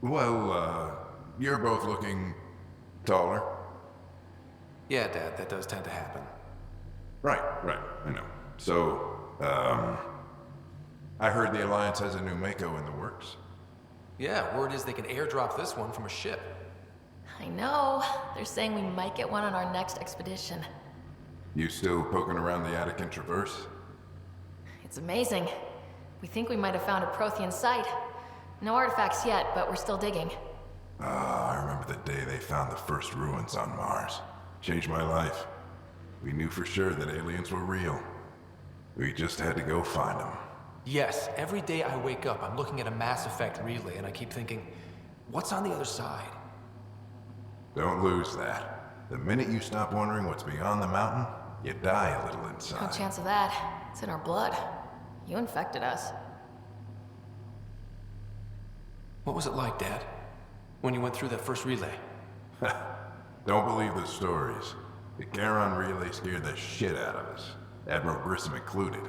Well, you're both looking taller. Yeah, Dad, that does tend to happen. Right, I know. So, I heard the Alliance has a new Mako in the works. Yeah, word is they can airdrop this one from a ship. I know. They're saying we might get one on our next expedition. You still poking around the Attican Traverse? It's amazing. We think we might have found a Prothean site. No artifacts yet, but we're still digging. I remember the day they found the first ruins on Mars. Changed my life. We knew for sure that aliens were real. We just had to go find them. Yes, every day I wake up, I'm looking at a Mass Effect relay and I keep thinking, what's on the other side? Don't lose that. The minute you stop wondering what's beyond the mountain, you die a little No inside. chance of that. It's in our blood. You infected us. What was it like, Dad? When you went through that first relay? Don't believe the stories. The Charon relay scared the shit out of us. Admiral Grissom included.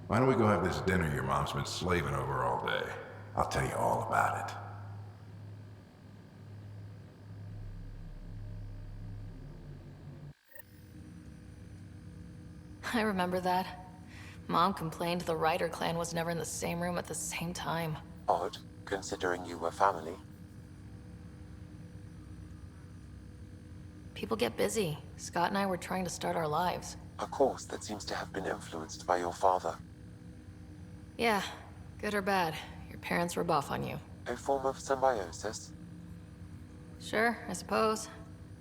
Why don't we go have this dinner your mom's been slaving over all day? I'll tell you all about it. I remember that. Mom complained the Ryder clan was never in the same room at the same time. Odd, considering you were family. People get busy. Scott and I were trying to start our lives. A course that seems to have been influenced by your father. Yeah, good or bad, your parents rub off on you. A form of symbiosis? Sure, I suppose.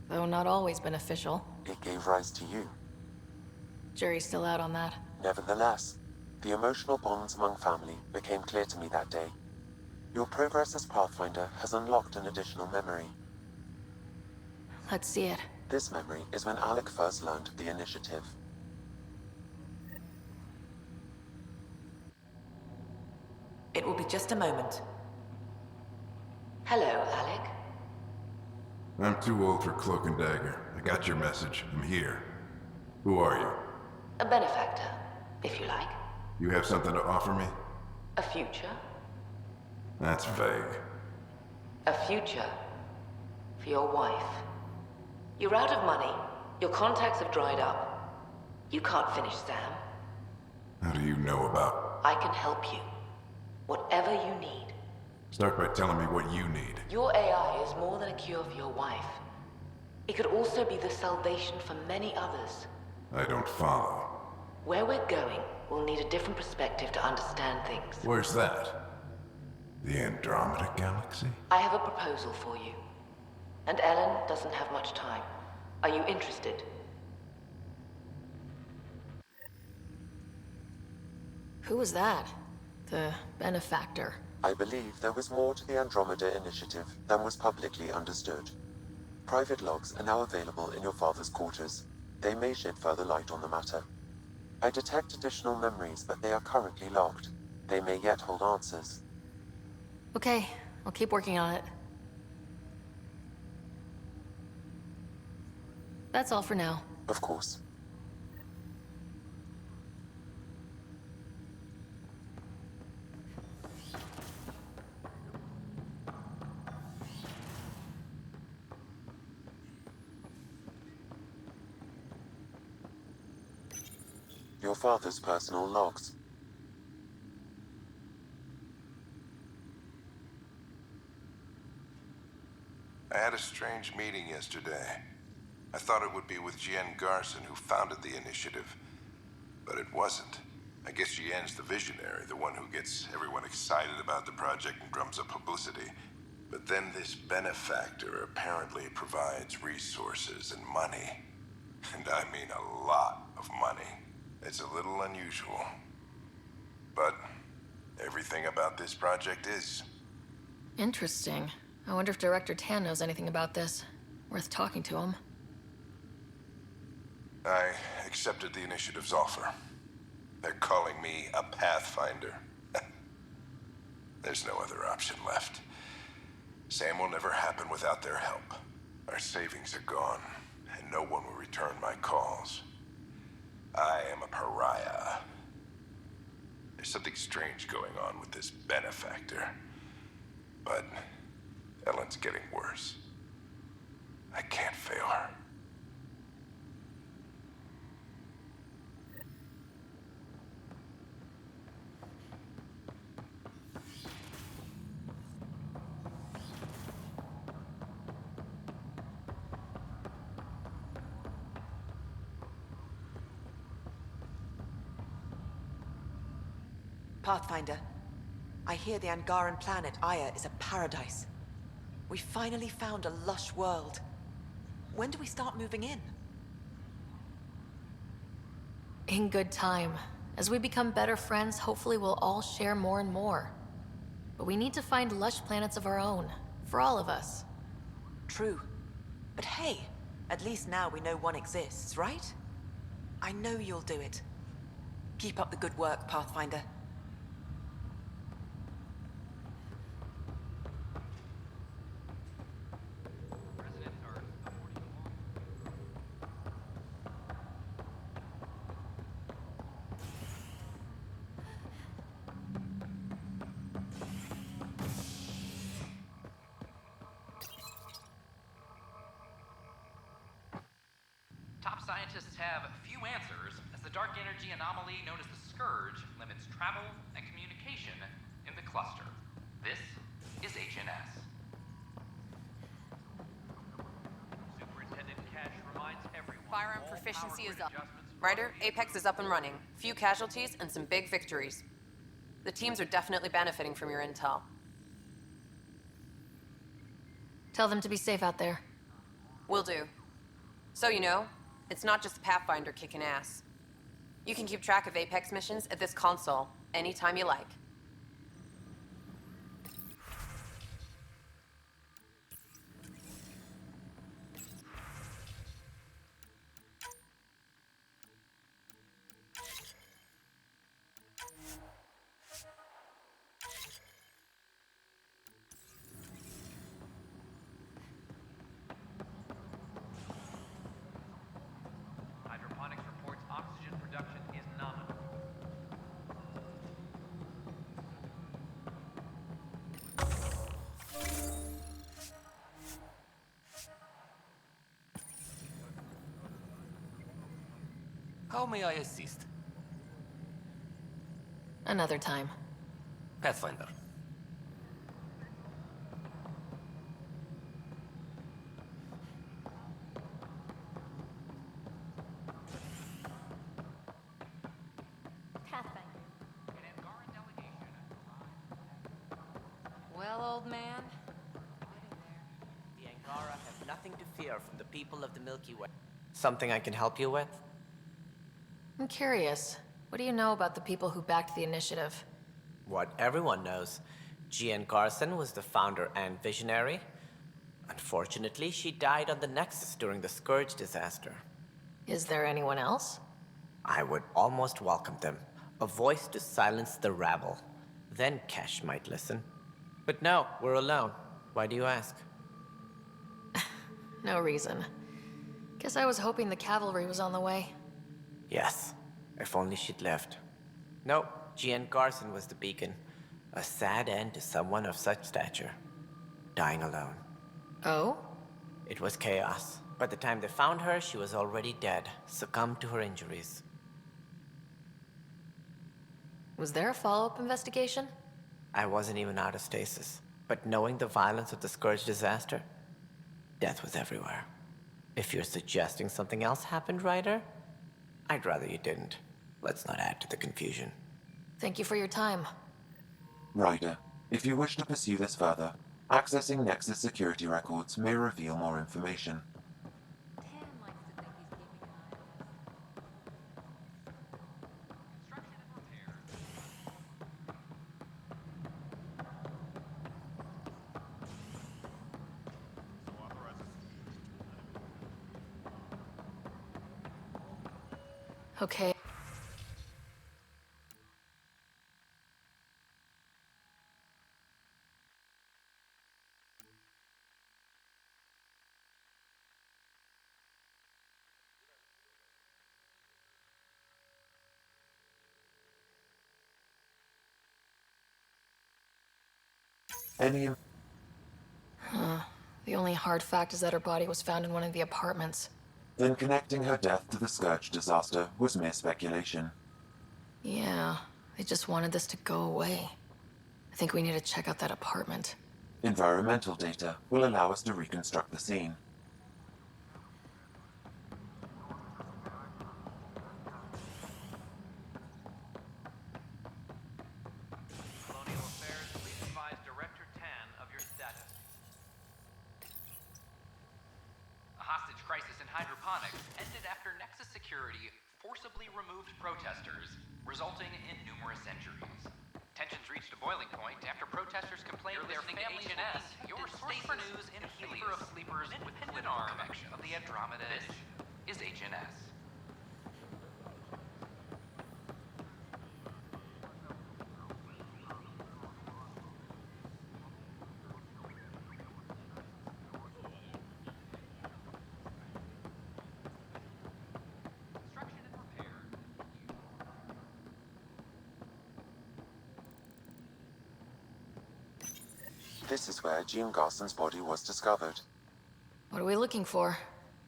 Though not always beneficial. It gave rise to you. Jury's still out on that. Nevertheless, the emotional bonds among family became clear to me that day. Your progress as Pathfinder has unlocked an additional memory. Let's see it. This memory is when Alec first learned of the initiative. It will be just a moment. Hello, Alec. I'm too old for Cloak and Dagger. I got your message. I'm here. Who are you? A benefactor, if you like. You have something to offer me? A future. That's vague. A future. For your wife. You're out of money. Your contacts have dried up. You can't finish Sam. How do you know about? I can help you. Whatever you need. Start by telling me what you need. Your AI is more than a cure for your wife. It could also be the salvation for many others. I don't follow. Where we're going, we'll need a different perspective to understand things. Where's that? The Andromeda Galaxy? I have a proposal for you. And Ellen doesn't have much time. Are you interested? Who was that? The benefactor. I believe there was more to the Andromeda initiative than was publicly understood. Private logs are now available in your father's quarters. They may shed further light on the matter. I detect additional memories, but they are currently locked. They may yet hold answers. Okay, I'll keep working on it. That's all for now. Of course. Your father's personal logs. I had a strange meeting yesterday. I thought it would be with Jian Garson, who founded the initiative. But it wasn't. I guess Jian's the visionary, the one who gets everyone excited about the project and drums up publicity. But then this benefactor apparently provides resources and money. And I mean a lot of money. It's a little unusual. But everything about this project is. Interesting. I wonder if Director Tan knows anything about this. Worth talking to him. I accepted the initiative's offer. They're calling me a Pathfinder. There's no other option left. Sam will never happen without their help. Our savings are gone, and no one will return my calls. I am a pariah. There's something strange going on with this benefactor. But Ellen's getting worse. I can't fail her. Pathfinder, I hear the Angaran planet, Aya, is a paradise. We finally found a lush world. When do we start moving in? In good time. As we become better friends, hopefully we'll all share more and more. But we need to find lush planets of our own. For all of us. True. But hey, at least now we know one exists, right? I know you'll do it. Keep up the good work, Pathfinder. Top scientists have few answers, as the dark energy anomaly known as the Scourge limits travel and communication in the cluster. This is HNS. Superintendent Cash reminds everyone... Firearm proficiency is up. Ryder, Apex is up and running. Few casualties and some big victories. The teams are definitely benefiting from your intel. Tell them to be safe out there. Will do. So you know, it's not just the Pathfinder kicking ass. You can keep track of Apex missions at this console anytime you like. Hydroponics reports oxygen production is nominal. How may I assist? Another time. Pathfinder. Well, old man. The Angara have nothing to fear from the people of the Milky Way. Something I can help you with? I'm curious. What do you know about the people who backed the initiative? What everyone knows. Jean Garson was the founder and visionary. Unfortunately, she died on the Nexus during the Scourge disaster. Is there anyone else? I would almost welcome them. A voice to silence the rabble. Then Kesh might listen. But no, we're alone. Why do you ask? No reason. Guess I was hoping the cavalry was on the way. Yes, if only she'd lived. No, Jean Garson was the beacon. A sad end to someone of such stature. Dying alone. Oh? It was chaos. By the time they found her, she was already dead, succumbed to her injuries. Was there a follow-up investigation? I wasn't even out of stasis. But knowing the violence of the Scourge disaster, death was everywhere. If you're suggesting something else happened, Ryder, I'd rather you didn't. Let's not add to the confusion. Thank you for your time. Ryder, if you wish to pursue this further, accessing Nexus security records may reveal more information. Okay. The only hard fact is that her body was found in one of the apartments. Then connecting her death to the Scourge disaster was mere speculation. Yeah, they just wanted this to go away. I think we need to check out that apartment. Environmental data will allow us to reconstruct the scene. Colonial Affairs, please advise Director Tan of your status. A hostage crisis in hydroponics ended after Nexus Security forcibly removed protesters, resulting in numerous injuries. Tensions reached a boiling point after protesters complained their families will be Your source for news in favor of sleepers with political arm of the Andrômeda initiative is HNS. This is where Jean Garson's body was discovered. What are we looking for?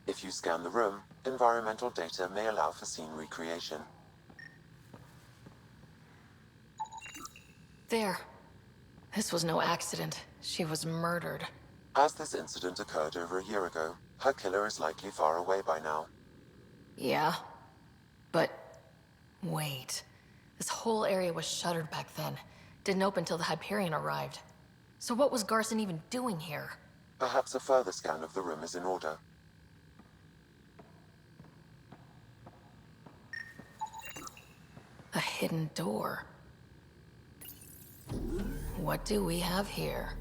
If you scan the room, environmental data may allow for scene recreation. There. This was no accident. She was murdered. As this incident occurred over a year ago, her killer is likely far away by now. Yeah. But... wait. This whole area was shuttered back then. Didn't open till the Hyperion arrived. So what was Garson even doing here? Perhaps a further scan of the room is in order. A hidden door. What do we have here?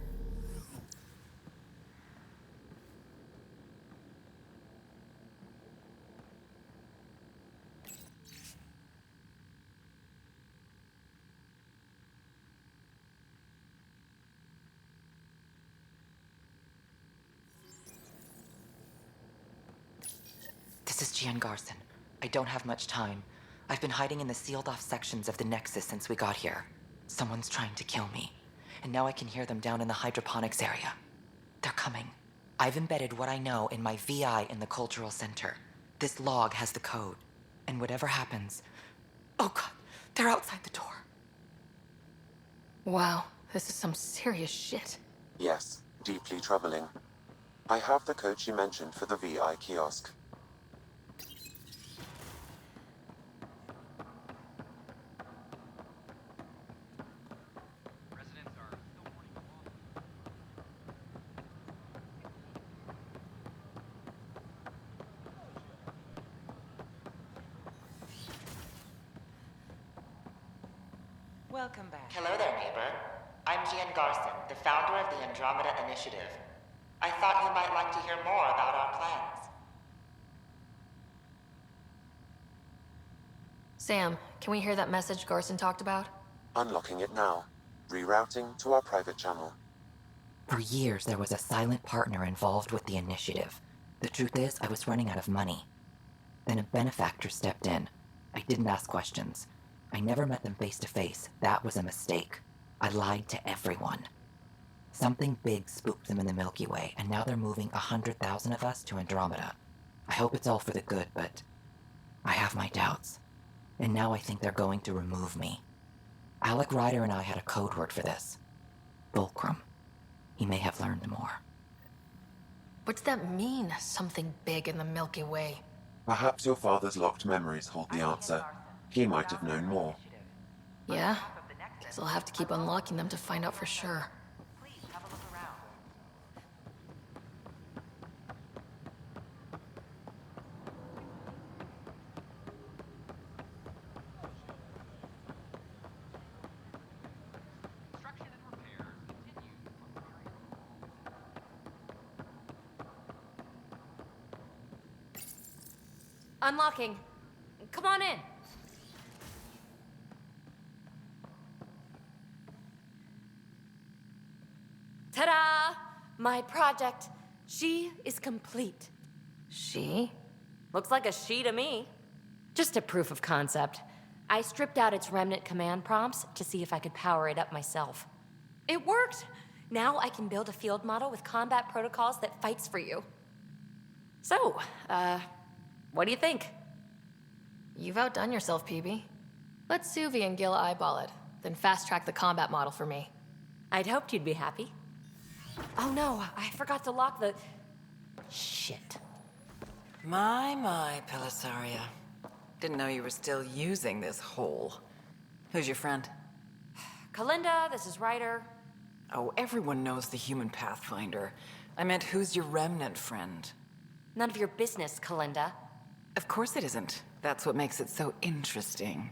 This is Gian Garson. I don't have much time. I've been hiding in the sealed-off sections of the Nexus since we got here. Someone's trying to kill me, and now I can hear them down in the hydroponics area. They're coming. I've embedded what I know in my VI in the Cultural Center. This log has the code, and whatever happens... Oh god, they're outside the door. Wow, this is some serious shit. Yes, deeply troubling. I have the code she mentioned for the VI kiosk. Welcome back. Hello there, neighbor. I'm Gian Garson, the founder of the Andrômeda Initiative. I thought you might like to hear more about our plans. Sam, can we hear that message Garson talked about? Unlocking it now. Rerouting to our private channel. For years, there was a silent partner involved with the initiative. The truth is, I was running out of money. Then a benefactor stepped in. I didn't ask questions. I never met them face to face. That was a mistake. I lied to everyone. Something big spooked them in the Milky Way, and now they're moving 100,000 of us to Andrômeda. I hope it's all for the good, but I have my doubts. And now I think they're going to remove me. Alec Ryder and I had a code word for this. Fulcrum. He may have learned more. What's that mean, something big in the Milky Way? Perhaps your father's locked memories hold the answer. He might have known more. Yeah? Guess I'll have to keep unlocking them to find out for sure. Unlocking. Come on in. Ta-da! My project. She is complete. She? Looks like a she to me. Just a proof of concept. I stripped out its remnant command prompts to see if I could power it up myself. It worked! Now I can build a field model with combat protocols that fights for you. So, what do you think? You've outdone yourself, PB. Let Suvi and Gil eyeball it, then fast-track the combat model for me. I'd hoped you'd be happy. Oh no, I forgot to lock the... Shit. My, Pelisaria. Didn't know you were still using this hole. Who's your friend? Kalinda, this is Ryder. Oh, everyone knows the human Pathfinder. I meant, who's your remnant friend? None of your business, Kalinda. Of course it isn't. That's what makes it so interesting.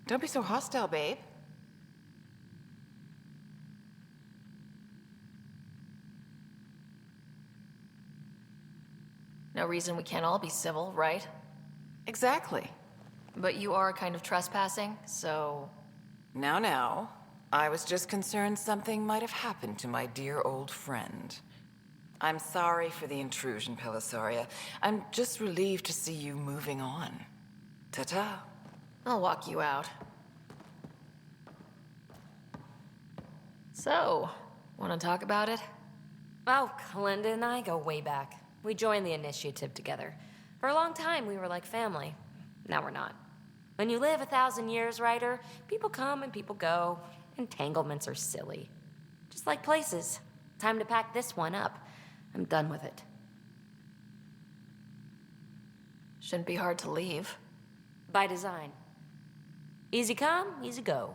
Don't be so hostile, babe. No reason we can't all be civil, right? Exactly. But you are kind of trespassing, so... Now. I was just concerned something might have happened to my dear old friend. I'm sorry for the intrusion, Pelisaria. I'm just relieved to see you moving on. Ta-ta. I'll walk you out. So, want to talk about it? Oh, Kalinda and I go way back. We joined the initiative together. For a long time, we were like family. Now we're not. When you live 1,000 years, Ryder, people come and people go. Entanglements are silly. Just like places. Time to pack this one up. I'm done with it. Shouldn't be hard to leave. By design. Easy come, easy go.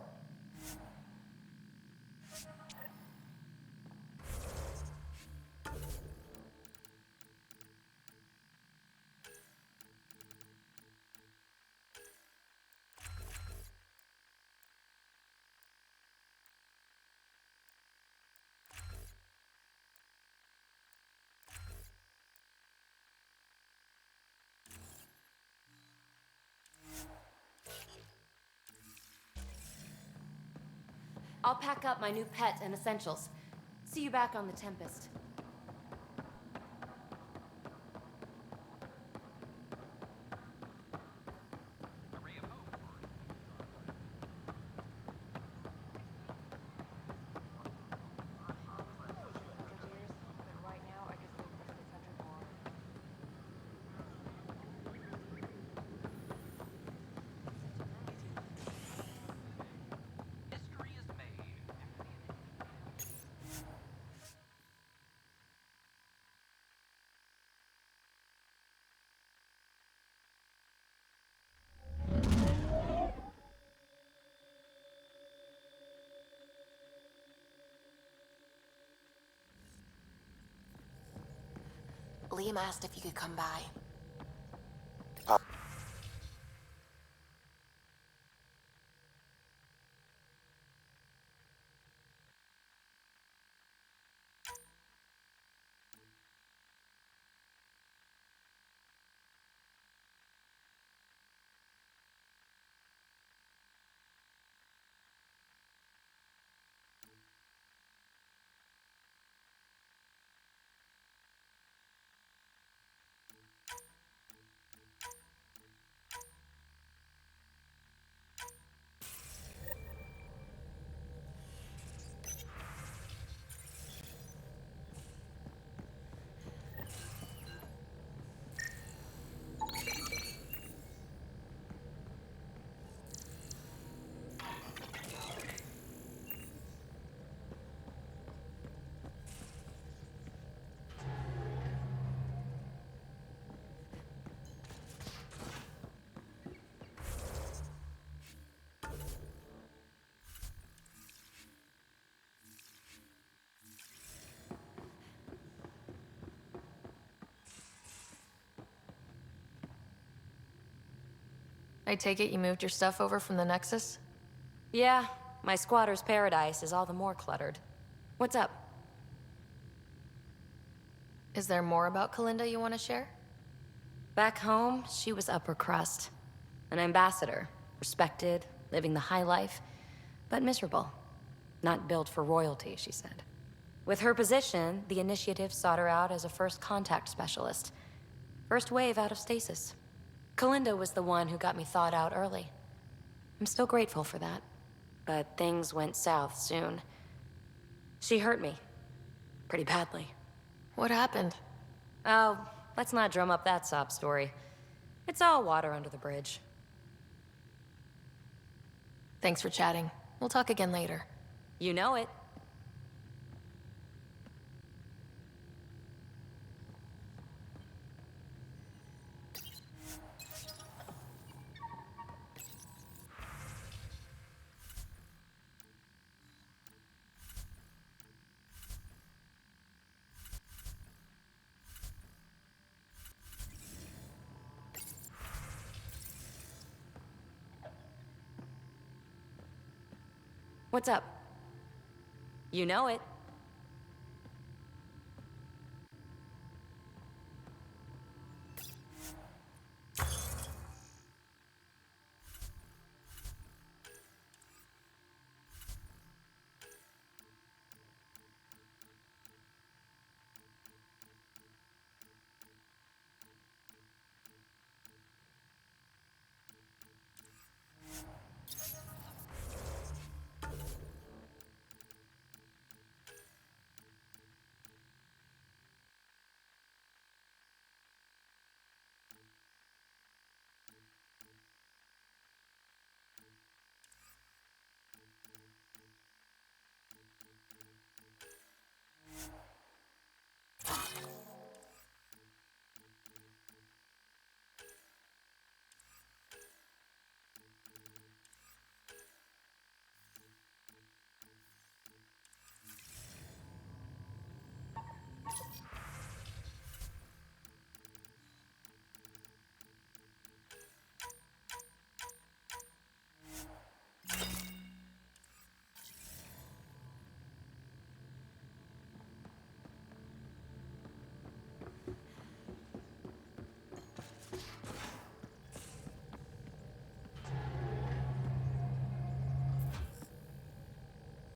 I'll pack up my new pet and essentials. See you back on the Tempest. Liam asked if you could come by. I take it you moved your stuff over from the Nexus? Yeah, my squatter's paradise is all the more cluttered. What's up? Is there more about Kalinda you want to share? Back home, she was upper crust. An ambassador, respected, living the high life, but miserable. Not built for royalty, she said. With her position, the initiative sought her out as a first contact specialist. First wave out of stasis. Kalinda was the one who got me thawed out early. I'm still grateful for that. But things went south soon. She hurt me. Pretty badly. What happened? Oh, let's not drum up that sob story. It's all water under the bridge. Thanks for chatting. We'll talk again later. You know it. What's up? You know it.